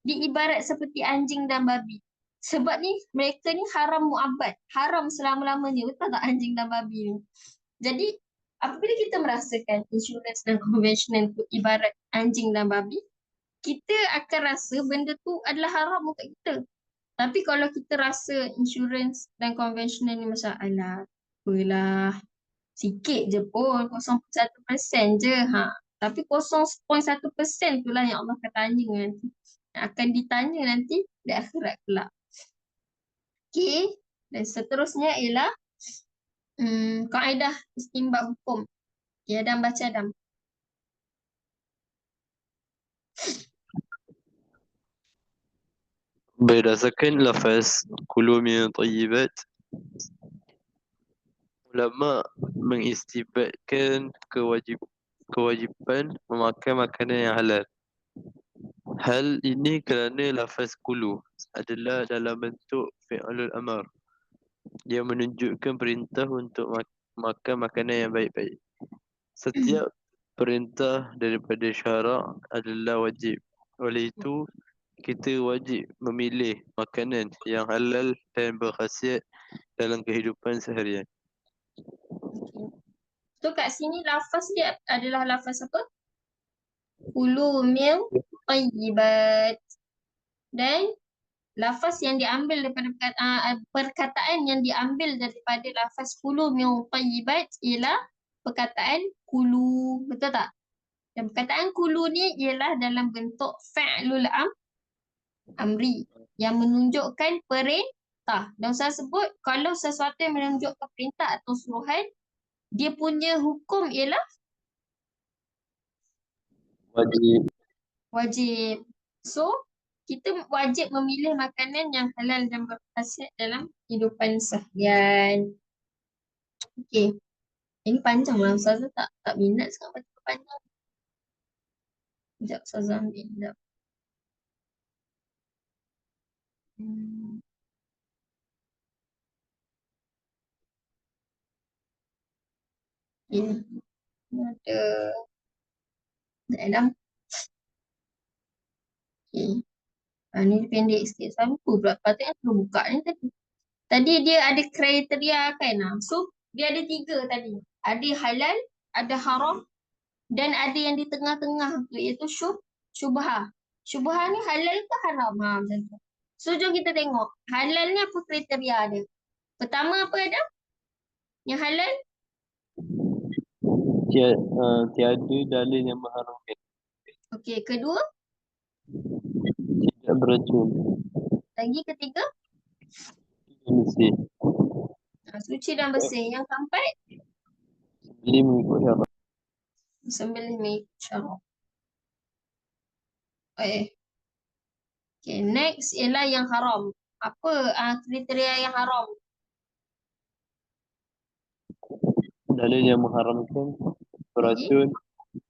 dia ibarat seperti anjing dan babi. Sebab ni mereka ni haram muabad, haram selama-lamanya, betul tak anjing dan babi ni? Jadi apabila kita merasakan insurans dan konvensional tu ibarat anjing dan babi, kita akan rasa benda tu adalah haram untuk kita. Tapi kalau kita rasa insurans dan konvensional ni macam alah, apalah, sikit je pun, 0.1% je. Tapi 0.1% tu lah yang Allah akan tanya nanti. Yang akan ditanya nanti di akhirat kelak. Okay. Dan seterusnya ialah kaedah istinbat hukum. Ya, Adam baca Adam. Berdasarkan lafaz kulu min tayyibat, ulama mengistibatkan kewajiban memakan makanan yang halal. Hal ini kerana lafaz kulu adalah dalam bentuk fi'lul amar. Dia menunjukkan perintah untuk makan makanan yang baik-baik. Setiap perintah daripada syarak adalah wajib. Oleh itu, kita wajib memilih makanan yang halal dan berkhasiat dalam kehidupan seharian. Okay. So kat sini lafaz dia adalah lafaz apa? Kulu min tayyibat. Dan lafaz yang diambil daripada perkataan yang diambil daripada lafaz kulu min tayyibat ialah perkataan kulu, betul tak? Dan perkataan kulu ni ialah dalam bentuk fa'lul amri yang menunjukkan perintah. Dan saya sebut kalau sesuatu yang menunjukkan perintah atau suruhan, dia punya hukum ialah wajib. So kita wajib memilih makanan yang halal dan berkhasiat dalam kehidupan seharian. Okey. Ini panjang lah. Ustazah tak minat sangat baca panjang. Sekejap Ustazah ambil. Sekejap. Okay. Ada dalam. Okay. Ni pendek sikit. Saya lupa pula. Patutnya perlu buka ni tadi. Tadi dia ada kriteria kan. So dia ada 3 tadi. Ada halal, ada haram dan ada yang di tengah-tengah tu iaitu syubhah. Syubhah ni halal ke haram? Macam tu. So jom kita tengok. Halal ni apa kriteria dia? Pertama apa ada? Yang halal? Tiada dalil yang mengharamkan. Okey, kedua? Tidak beracun. Lagi ketiga? Bersih. Suci dan bersih. Yang keempat? Sembelih mengikut syarak. Sembelih mengikut syarak. Okay, next ialah yang haram. Apa kriteria yang haram? Dalil yang mengharamkan beracun,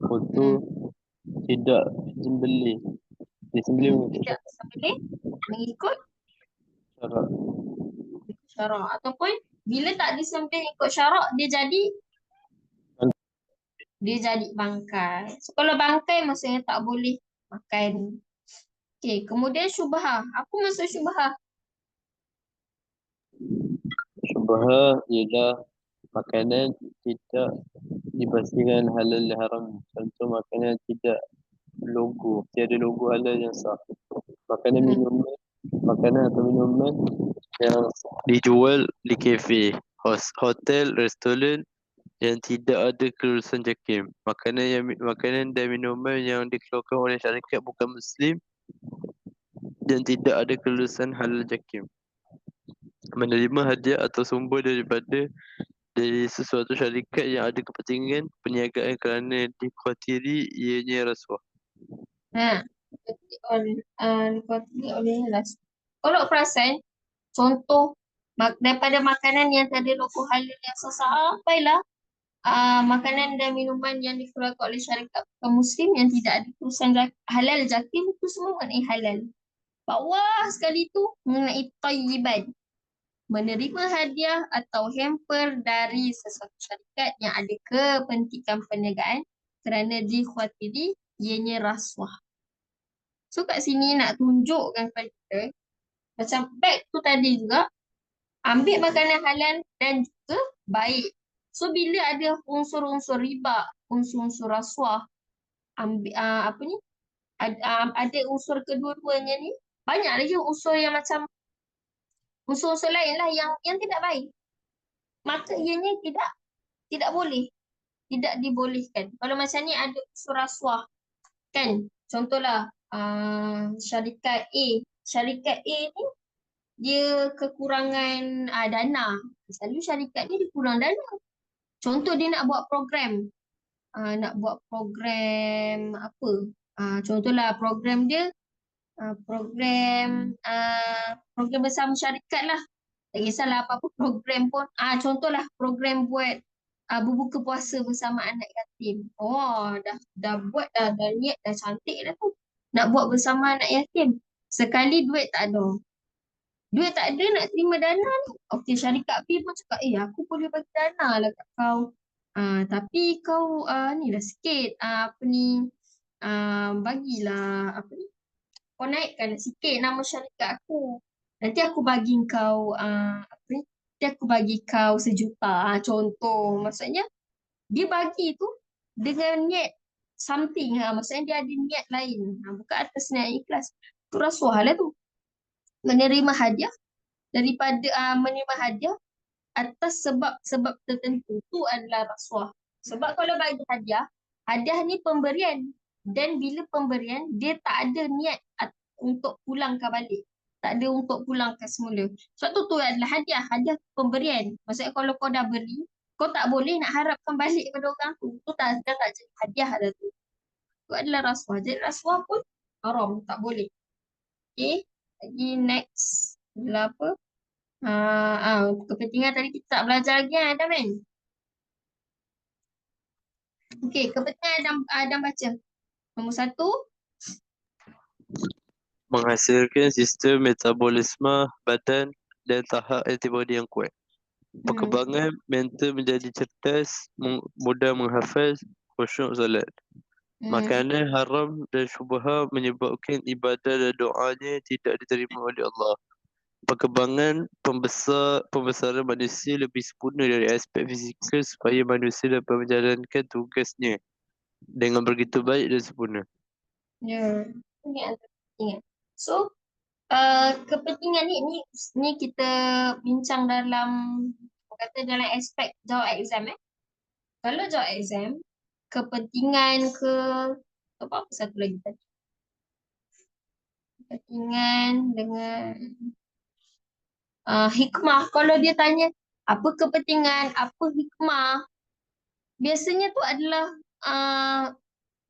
kotor, tidak disembelih. Disembelih mengikut Tidak sembelih mengikut syarak. syarak. Ataupun bila tak disembelih ikut syarak, dia jadi bangkai. So kalau bangkai maksudnya tak boleh makan. Okay, kemudian syubhah. Apa maksud syubhah? Syubhah ialah makanan tidak dipastikan halal dan haram. Contoh makanan tidak tiada logo halal yang sah. Makanan atau minuman yang dijual di kafe, hotel, restoran yang tidak ada kelulusan JAKIM. Makanan dan minuman yang dikeluarkan oleh syarikat bukan Muslim dan tidak ada kelulusan halal JAKIM. Menerima hadiah atau sumber dari sesuatu syarikat yang ada kepentingan perniagaan kerana dikhawatiri ianya rasuah. Dikhawatiri oleh rasuah. Kalau perasan, contoh daripada makanan yang tadi logo halal yang sampailah makanan dan minuman yang dikeluarkan oleh syarikat bukan Muslim yang tidak ada kelulusan halal JAKIM itu semua mengenai halal. bawah sekali tu mengenai thayyiban. Menerima hadiah atau hamper dari sesuatu syarikat yang ada kepentingan perniagaan kerana dikhawatiri ianya rasuah. So kat sini nak tunjukkan kepada kita, macam beg tu tadi juga, ambil makanan halal dan juga baik. So bila ada unsur-unsur riba, unsur-unsur rasuah, ada unsur kedua-duanya ni, banyak lagi unsur yang macam unsur-unsur lain lah yang tidak baik. Maka ianya tidak boleh, tidak dibolehkan. Kalau macam ni ada unsur rasuah, kan? Contohlah syarikat A. Syarikat A ni dia kekurangan dana. Selalu syarikat ni dia kurang dana. Contoh dia nak buat program. Nak buat program apa? Contohlah program dia program bersama syarikat lah. Tak kisahlah apa-apa program pun. Contohlah program buat berbuka puasa bersama anak yatim. Oh, dah buat dah niat dah cantik dah tu. Nak buat bersama anak yatim. Sekali duit tak ada. Duit tak ada nak terima dana ni. Okey, syarikat B pun cakap, aku boleh bagi dana lah kat kau. Tapi kau ni lah sikit. Bagilah apa ni. Kau naikkan sikit nama syarikat aku. Nanti aku bagi kau nanti aku bagi kau 1 juta. Contoh. Maksudnya dia bagi tu dengan niat something. Maksudnya dia ada niat lain. Bukan atas niat ikhlas. Tu rasuah lah tu. Menerima hadiah menerima hadiah atas sebab-sebab tertentu. Tu adalah rasuah. Sebab kalau bagi hadiah ni pemberian. Dan bila pemberian, dia tak ada niat untuk pulangkan balik. Tak ada untuk pulangkan semula. Sebab tu adalah hadiah. Hadiah pemberian. Maksudnya kalau kau dah beli, kau tak boleh nak harapkan balik pada orang tu. Tu dah tak jadi hadiah dah tu. Tu adalah rasuah. Jadi rasuah pun haram. Tak boleh. Okay. Lagi next. Adalah apa? Kepentingan tadi kita tak belajar lagi kan Adam kan? Okay. Kepentingan Adam baca. Nombor 1. Menghasilkan sistem metabolisme badan dan tahap antibodi yang kuat. Perkembangan mental menjadi cerdas, mudah menghafaz, khusyuk solat. Makanan haram dan syubha menyebabkan ibadah dan doanya tidak diterima oleh Allah. Perkembangan pembesaran manusia lebih sempurna dari aspek fizikal supaya manusia dapat menjalankan tugasnya dengan begitu baik dan sempurna. Ya. Ini antara kepentingan. So, kepentingan ni kita bincang dalam aspek jawab exam Kalau jawab exam, kepentingan apa satu lagi tadi? Kepentingan dengan hikmah. Kalau dia tanya apa kepentingan, apa hikmah, biasanya tu adalah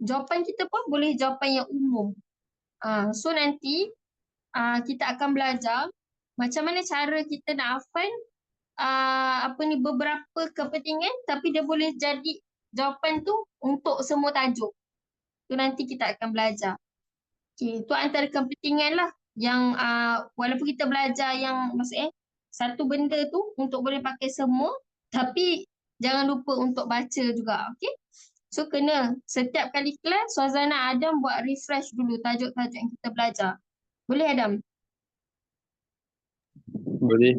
jawapan kita pun boleh jawapan yang umum. So nanti kita akan belajar macam mana cara kita nak hafal beberapa kepentingan tapi dia boleh jadi jawapan tu untuk semua tajuk. Tu nanti kita akan belajar. Okay, tu antara kepentingan lah yang walaupun kita belajar yang maksudnya satu benda tu untuk boleh pakai semua, tapi jangan lupa untuk baca juga. Okay? So kena setiap kali kelas Suazana Adam buat refresh dulu tajuk-tajuk yang kita belajar. Boleh Adam? Boleh.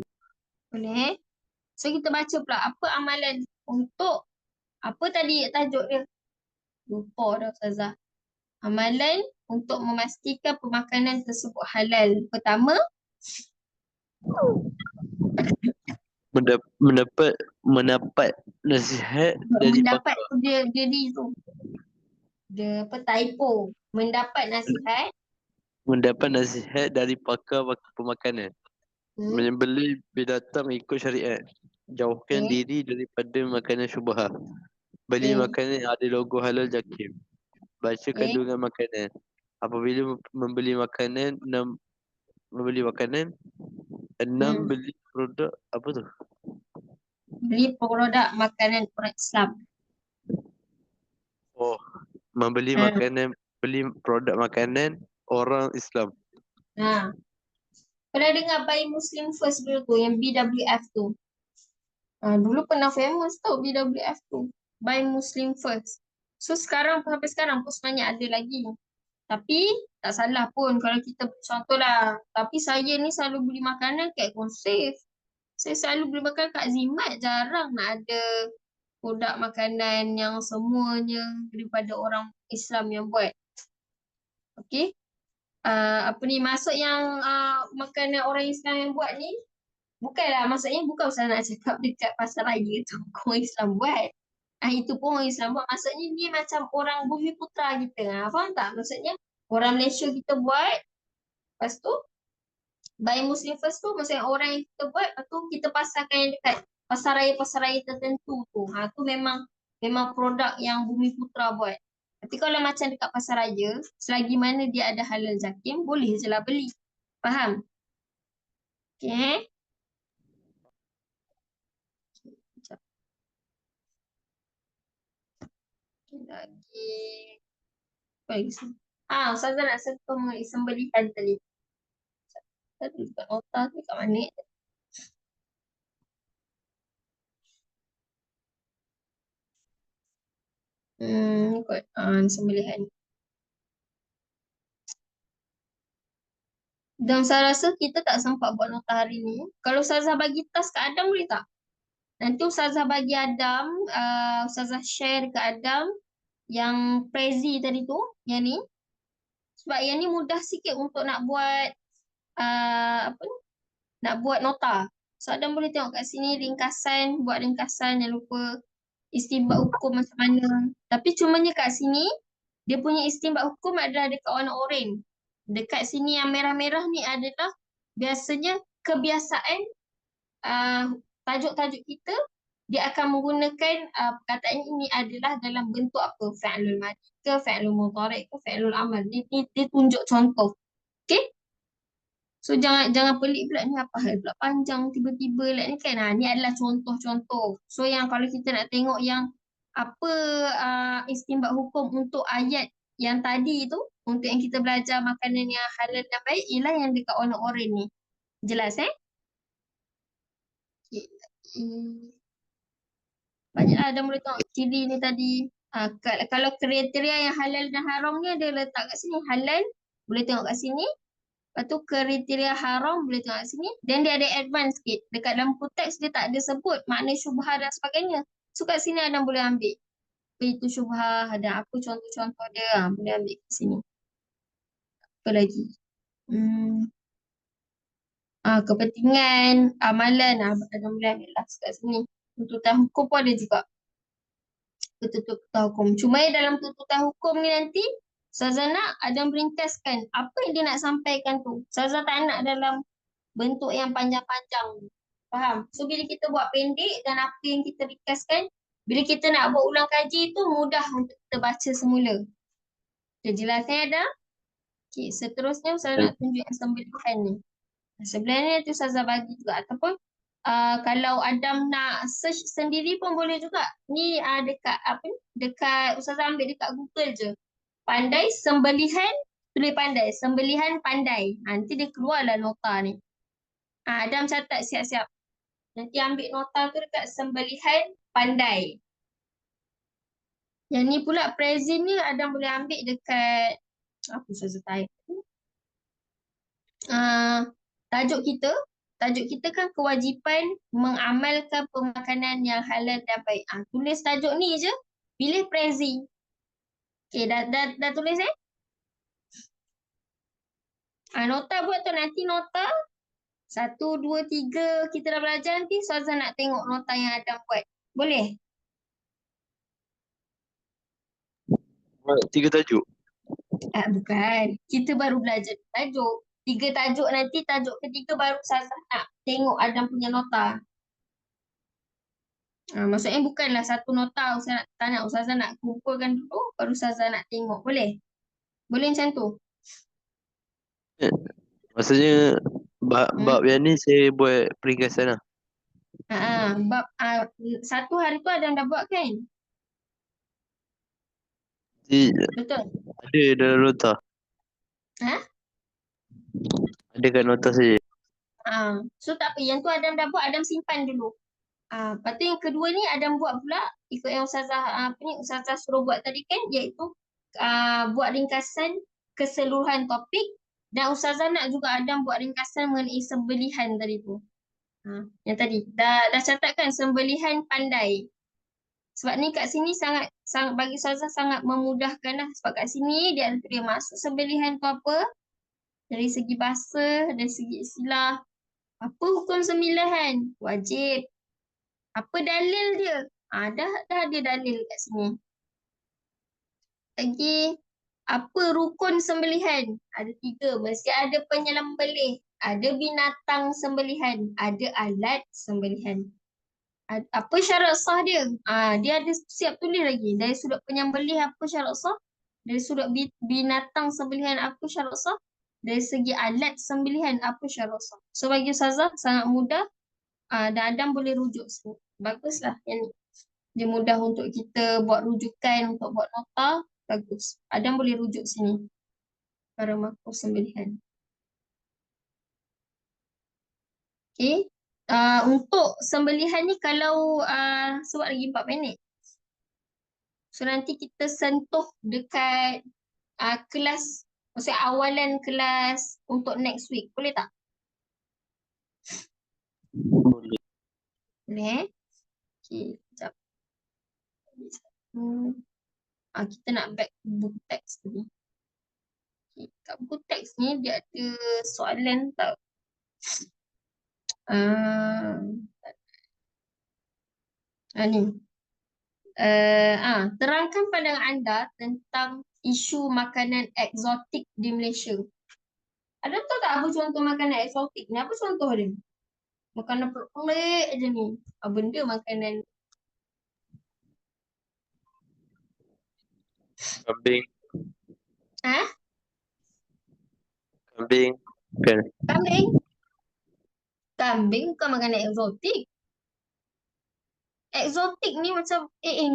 Boleh. So kita baca pula apa amalan untuk apa tadi tajuk dia? Lupa dah Ustazah. Amalan untuk memastikan pemakanan tersebut halal. Pertama, mendapat nasihat dari mendapat pakar. dia tu. Dia typo. Mendapat nasihat. Mendapat nasihat dari pakar pemakanan. Menyembelih binatang ikut syariat. Jauhkan diri daripada makanan syubhah. Beli makanan yang ada logo halal JAKIM. Baca kandungan makanan. Apabila membeli makanan, 6 beli produk apa tu? Beli produk makanan orang Islam. Membeli beli produk makanan orang Islam. Ha. Pernah dengar Buy Muslim First dulu tu, yang BWF tu. Dulu pernah famous tau BWF tu. Buy Muslim First. So sekarang sampai sekarang pun sebenarnya ada lagi. Tapi tak salah pun kalau kita contohlah. Tapi saya ni selalu beli makanan kat Safe. Saya selalu beli makanan kat Zimat. Jarang nak ada produk makanan yang semuanya daripada orang Islam yang buat. Okay. Apa ni, maksud yang makanan orang Islam yang buat ni, bukanlah, maksudnya bukan Ustaz nak cakap dekat pasar raya tu orang Islam buat. Itu pun orang Islam buat. Maksudnya dia macam orang Bumi Putra kita. Faham tak? Maksudnya orang Malaysia kita buat. Lepas tu Buy Muslim First tu maksudnya orang yang kita buat. Lepas tu kita pasarkan yang dekat pasar raya tertentu tu. Tu memang produk yang Bumi Putra buat. Tapi kalau macam dekat pasar raya, selagi mana dia ada halal jakim, boleh je lah beli. Faham? Okay. Sekejap. Lagi. Baik. Ustazah nak sentuh sembelihan tadi. Tadi kat nota tu kat mana? Kot sembelihan. Dan saya rasa kita tak sempat buat nota hari ni. Kalau Ustazah bagi tas kat Adam boleh tak? Nanti Ustazah bagi Adam, Ustazah share ke Adam yang Prezi tadi tu, yang ni. Sebab yang ni mudah sikit untuk nak buat apa ni? Nak buat nota. So Adam boleh tengok kat sini ringkasan, buat ringkasan, jangan lupa istinbat hukum macam mana. Tapi cumanya kat sini dia punya istinbat hukum adalah dekat warna oranye. Dekat sini yang merah-merah ni adalah biasanya kebiasaan tajuk-tajuk kita, dia akan menggunakan perkataan ini adalah dalam bentuk apa? Fa'lul madhi ke, fa'lul mudhari' ke, fa'lul amal. Dia tunjuk contoh. Okay? So jangan pelik pula, ni apa hal pula panjang tiba-tiba lah ni kan. Ni adalah contoh-contoh. So yang kalau kita nak tengok yang apa istinbat hukum untuk ayat yang tadi tu, untuk yang kita belajar makanan yang halal dan baik, ialah yang dekat warna oranye ni. Jelas Okay. Banyaklah ada boleh tengok ciri ni tadi. Kalau kriteria yang halal dan haram ni ada letak kat sini. Halal boleh tengok kat sini. Lepas tu kriteria haram boleh tengok kat sini. Dan dia ada advance sikit. Dekat dalam teks dia tak ada sebut makna syubhah dan sebagainya. So kat sini Adam boleh ambil. Apa itu syubhah, ada apa contoh-contoh dia. Boleh ambil kat sini. Apa lagi? Kepentingan, amalan. Adam boleh ambil lah kat sini. Tuntutan hukum pun ada juga. Tuntutan hukum. Cuma dalam tuntutan hukum ni nanti Ustazah nak Adam meringkaskan apa yang dia nak sampaikan tu. Ustazah tak nak dalam bentuk yang panjang-panjang. Faham? So bila kita buat pendek dan apa yang kita ringkaskan, bila kita nak buat ulang kaji tu mudah untuk kita baca semula. Jelasnya ada? Okay, seterusnya Ustazah nak tunjuk yang sembelihan ni. Sebelah ni nanti Ustazah bagi juga. Ataupun kalau Adam nak search sendiri pun boleh juga. Ni dekat apa ni? Dekat Ustazah ambil dekat Google je. Pandai sembelihan, tulis pandai. Sembelihan pandai. Nanti dia keluarlah nota ni. Adam catat siap-siap. Nanti ambil nota tu dekat sembelihan pandai. Yang ni pula present ni Adam boleh ambil dekat apa Ustazah type. Tajuk kita kan kewajipan mengamalkan pemakanan yang halal dan baik. Tulis tajuk ni je, pilih prezi. Okay, dah tulis nota buat tu, nanti nota 1, 2, 3 kita dah belajar, nanti Ustazah nak tengok nota yang Adam buat. Boleh? Buat 3 tajuk. Bukan. Kita baru belajar tajuk. 3 tajuk, nanti tajuk ketiga baru Ustazah nak tengok Adam punya nota. Maksudnya bukanlah satu nota Ustazah nak kumpulkan dulu, baru Ustazah nak tengok. Boleh? Boleh macam tu? Maksudnya bab yang ni saya buat peringkasan lah. Bab satu hari tu Adam dah buat kan? Jadi, Betul? ada dalam nota. Ada kat notasi. So tak apa, yang tu Adam dah buat, Adam simpan dulu. Lepas tu yang kedua ni Adam buat pula ikut yang Ustazah suruh buat tadi kan, iaitu buat ringkasan keseluruhan topik, dan Ustazah nak juga Adam buat ringkasan mengenai sembelihan tadi tu. Yang tadi dah catat kan, sembelihan pandai. Sebab ni kat sini sangat bagi Ustazah sangat memudahkan lah, sebab kat sini dia ada tulis maksud sembelihan tu apa, dari segi bahasa, dari segi istilah, apa hukum sembelihan, wajib, apa dalil dia? Dah ada dalil kat sini. Lagi, apa rukun sembelihan? Ada 3. Mesti ada penyembelih, ada binatang sembelihan, ada alat sembelihan. Apa syarat sah dia? Dia ada siap tulis lagi. Dari sudut penyembelih apa syarat sah? Dari sudut binatang sembelihan apa syarat sah? Dari segi alat sembelihan apa syarat sah? So bagi Ustazah sangat mudah. Dan Adam boleh rujuk semua. Baguslah yang ni. Dia mudah untuk kita buat rujukan, untuk buat nota. Bagus. Adam boleh rujuk sini. Para makhluk sembelihan. Okay. Untuk sembelihan ni kalau sebab lagi 4 minit. So nanti kita sentuh dekat kelas, maksudnya awalan kelas untuk next week. Boleh tak? Boleh. Boleh. Okay, sekejap. Kita nak back buku teks tadi. Okay, kat buku teks ni dia ada soalan tau. Ni. Terangkan pandangan anda tentang isu makanan eksotik di Malaysia. Ada tahu tak apa contoh makanan eksotik ni? Apa contoh dia? Makanan pelik je ni. Benda makanan. Kambing. Ha? Kambing. Kan? Kambing? Kambing bukan makanan eksotik. Eksotik ni macam,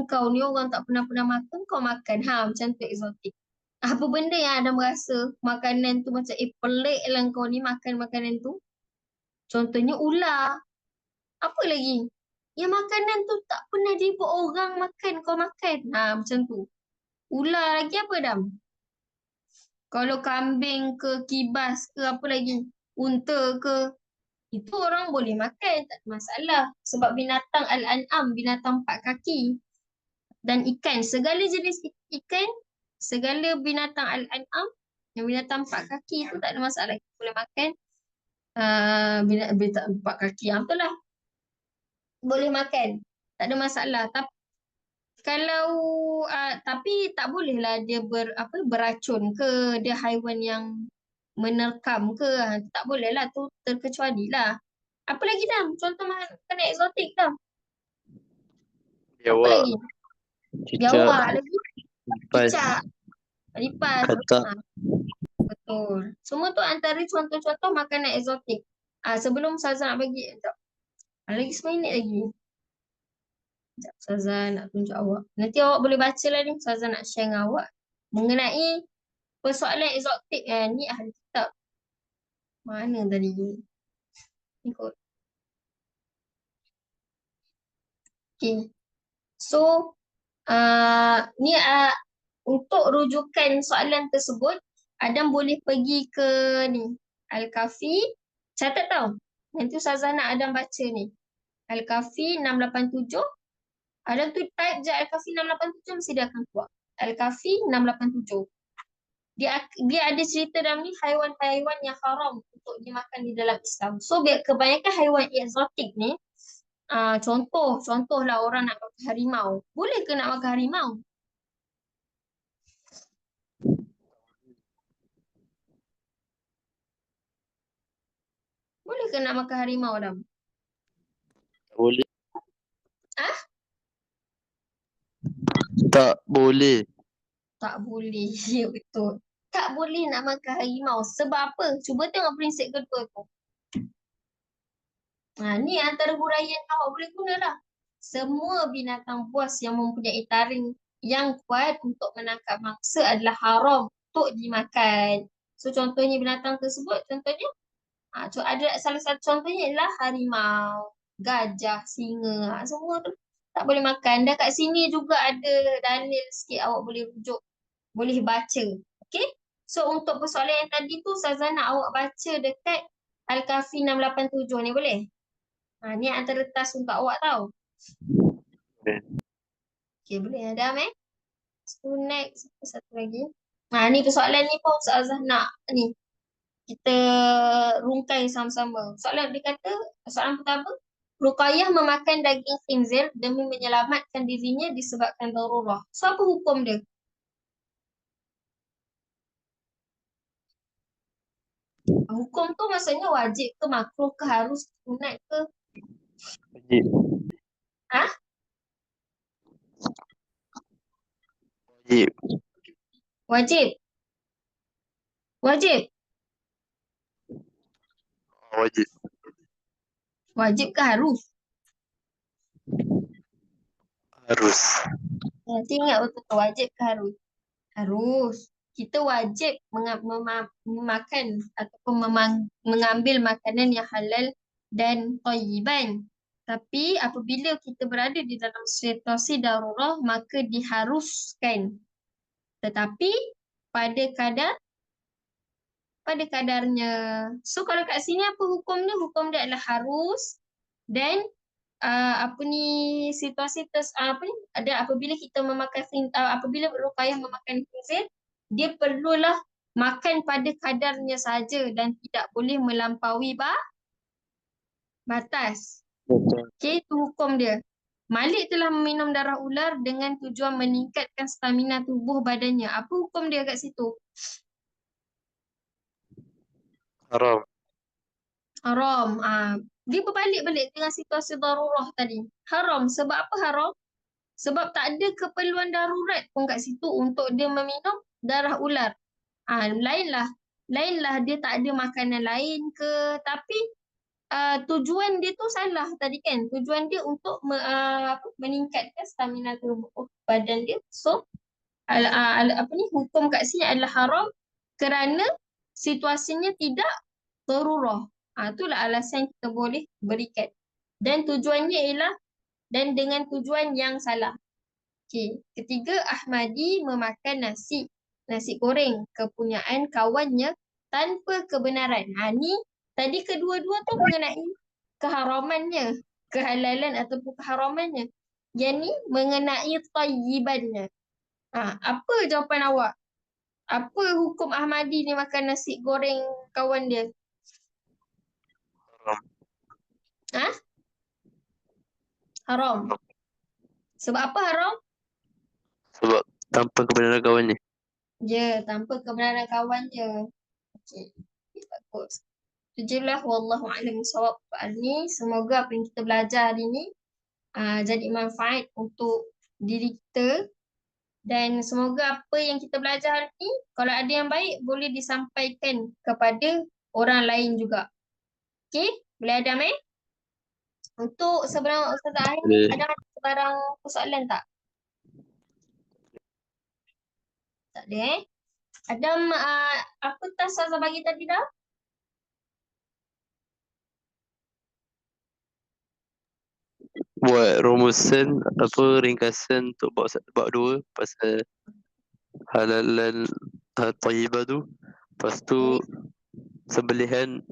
kau ni orang tak pernah makan, kau makan. Macam tu eksotik. Apa benda yang ada merasa makanan tu macam, pelik lah kau ni makan makanan tu. Contohnya ular. Apa lagi? Yang makanan tu tak pernah dibuat orang makan, kau makan. Macam tu. Ular lagi apa, Dam? Kalau kambing ke, kibas ke, apa lagi? Unta ke. Itu orang boleh makan, tak ada masalah. Sebab binatang al-an'am, binatang 4 kaki. Dan ikan, segala jenis ikan, segala binatang al-an'am, yang binatang 4 kaki itu tak ada masalah. Kita boleh makan. Binatang 4 kaki, yang itulah. Boleh makan. Tak ada masalah. Tapi tak bolehlah dia beracun ke, dia haiwan yang menerkam ke. Tak bolehlah, tu terkecualilah. Apa lagi, Dam? Contoh makanan eksotik, Dam. Apa Biawak. lagi? Cicak. Biawak lagi. Lipas. Cicak. Lipas. Katak. Betul. Semua tu antara contoh-contoh makanan eksotik. Sebelum Ustazah nak bagi, lagi 10 minit lagi. Sekejap, Ustazah nak tunjuk awak. Nanti awak boleh baca lah ni. Ustazah nak share dengan awak mengenai persoalan eksotik. Ni ahli kitab. Mana tadi? Ni kot. Okay. So, ni untuk rujukan soalan tersebut, Adam boleh pergi ke ni, Al-Kafi. Catat tau. Nanti Ustazah nak Adam baca ni. Al-Kafi 687. Adam tu type je Al-Kafi 687, mesti dia akan keluar. Al-Kafi 687. Dia ada cerita dalam ni haiwan-haiwan yang haram untuk dimakan di dalam Islam. So kebanyakan haiwan eksotik ni, contohlah orang nak makan harimau. Boleh ke nak makan harimau? Boleh ke nak makan harimau, Adam? Boleh. Tak boleh. Tak boleh. Ya, betul. Tak boleh nak makan harimau. Sebab apa? Cuba tengok prinsip kedua tu. Ni antara huraian awak boleh guna lah. Semua binatang buas yang mempunyai taring yang kuat untuk menangkap mangsa adalah haram untuk dimakan. So contohnya binatang tersebut, contohnya Ada salah satu contohnya ialah harimau, gajah, singa. Semua tu tak boleh makan. Dan kat sini juga ada dalil sikit awak boleh rujuk, boleh baca. Okay? So untuk persoalan yang tadi tu Ustazah nak awak baca dekat Al-Kahfi 687 ni boleh? Ni antara task untuk awak tau. Boleh. Okay, boleh Adam So next, satu lagi. Ni persoalan ni pun Ustazah nak ni. Kita rungkai sama-sama. Soalan dia kata, soalan pertama, Ruqayyah memakan daging khinzir demi menyelamatkan dirinya disebabkan darurah. So apa hukum dia? Hukum tu maksudnya wajib ke, makruh ke, harus ke, sunat ke? Wajib. Ha? Wajib. Wajib. Wajib. Wajib. Wajib ke harus? Harus. Nanti ingat betul ke wajib ke harus? Harus. Kita wajib memakan ataupun mengambil makanan yang halal dan thayyiban. Tapi apabila kita berada di dalam situasi darurah, maka diharuskan. Tetapi pada kadarnya. So kalau kat sini apa hukumnya? Hukum dia adalah harus dan situasi ada apabila kita memakan apabila Ruqayyah memakan khinzir, dia perlulah makan pada kadarnya saja dan tidak boleh melampaui batas. Betul. Okey, itu hukum dia. Malik telah meminum darah ular dengan tujuan meningkatkan stamina tubuh badannya. Apa hukum dia kat situ? Haram. Haram. Dia berbalik-balik dengan situasi darurah tadi. Haram. Sebab apa haram? Sebab tak ada keperluan darurat pun kat situ untuk dia meminum darah ular. Lainlah dia tak ada makanan lain ke. Tapi tujuan dia tu salah tadi kan. Tujuan dia untuk meningkatkan stamina tubuh badan dia. So, hukum kat sini adalah haram kerana situasinya tidak darurah. Itulah alasan kita boleh berikan. Dan tujuannya ialah dan dengan tujuan yang salah. Okay. Ketiga, Ahmadi memakan nasi goreng kepunyaan kawannya tanpa kebenaran. Ni tadi kedua-dua tu mengenai keharamannya, kehalalan ataupun keharamannya. Yang ni mengenai tayyibannya. Apa jawapan awak? Apa hukum Ahmadi ni makan nasi goreng kawan dia? Haram. Haram. Sebab apa haram? Sebab tanpa kebenaran kawannya. Tanpa kebenaran kawan je. Okey, bagus. Itu je lah. Wallahu a'lam bishawab soal ni. Semoga apa yang kita belajar hari ni jadi manfaat untuk diri kita. Dan semoga apa yang kita belajar hari ni, kalau ada yang baik, boleh disampaikan kepada orang lain juga. Okey? Boleh Adam Untuk sebelum Ustazah Ahir ni, ada sebarang persoalan tak? Tak ada Adam, apa task Ustazah bagi tadi dah? Buat rumusan ringkasan untuk bab 2 pasal halalan tayyibah tu. Lepas tu sembelihan.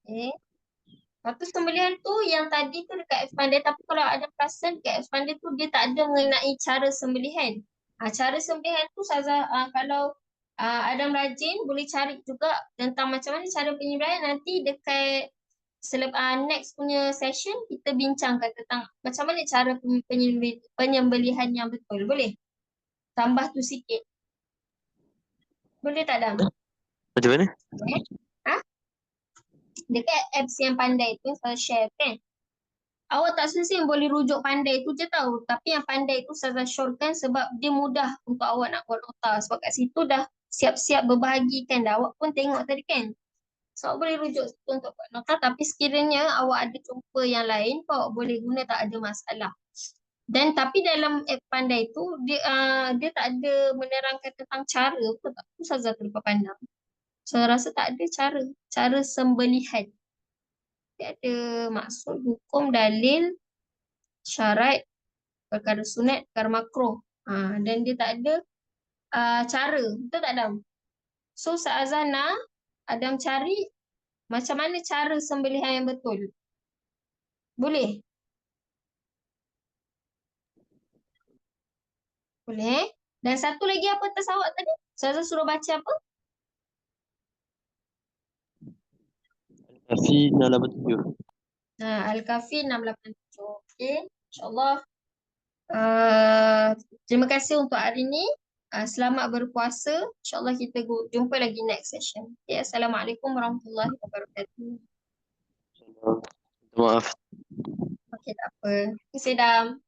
Lepas tu sembelihan tu yang tadi tu dekat expander, tapi kalau ada perasan dekat expander tu dia tak ada mengenai cara sembelihan. Cara sembelihan tu kalau Adam rajin boleh cari juga tentang macam mana cara penyembelihan. Nanti dekat next punya session kita bincangkan tentang macam mana cara penyembelihan yang betul. Boleh? Tambah tu sikit. Boleh tak Adam? Macam mana? Dekat apps yang pandai tu saya share kan. Awak tak semestinya boleh rujuk pandai tu je tahu. Tapi yang pandai tu saya syorkan sebab dia mudah untuk awak nak buat nota. Sebab kat situ dah siap-siap berbahagikan dah. Awak pun tengok tadi kan. So awak boleh rujuk situ untuk buat nota. Tapi sekiranya awak ada jumpa yang lain, awak boleh guna, tak ada masalah. Dan tapi dalam app pandai tu dia tak ada menerangkan tentang cara pun. Tak Ustazah terlupa pandang. Saya rasa tak ada cara sembelihan. Dia ada maksud, hukum, dalil, syarat, perkara sunat, perkara makruh. Dan dia tak ada cara. Betul tak, Adam? So, Azana, Adam cari macam mana cara sembelihan yang betul. Boleh? Boleh. Dan satu lagi apa tasawuf tadi? Saya suruh baca apa? في 687. Al-Kafi 687. Okey. InsyaAllah. Uh, terima kasih untuk hari ini. Selamat berpuasa. InsyaAllah kita jumpa lagi next session. Okay. Assalamualaikum warahmatullahi wabarakatuh. maaf. Okey, tak apa. Terima kasih, Dam.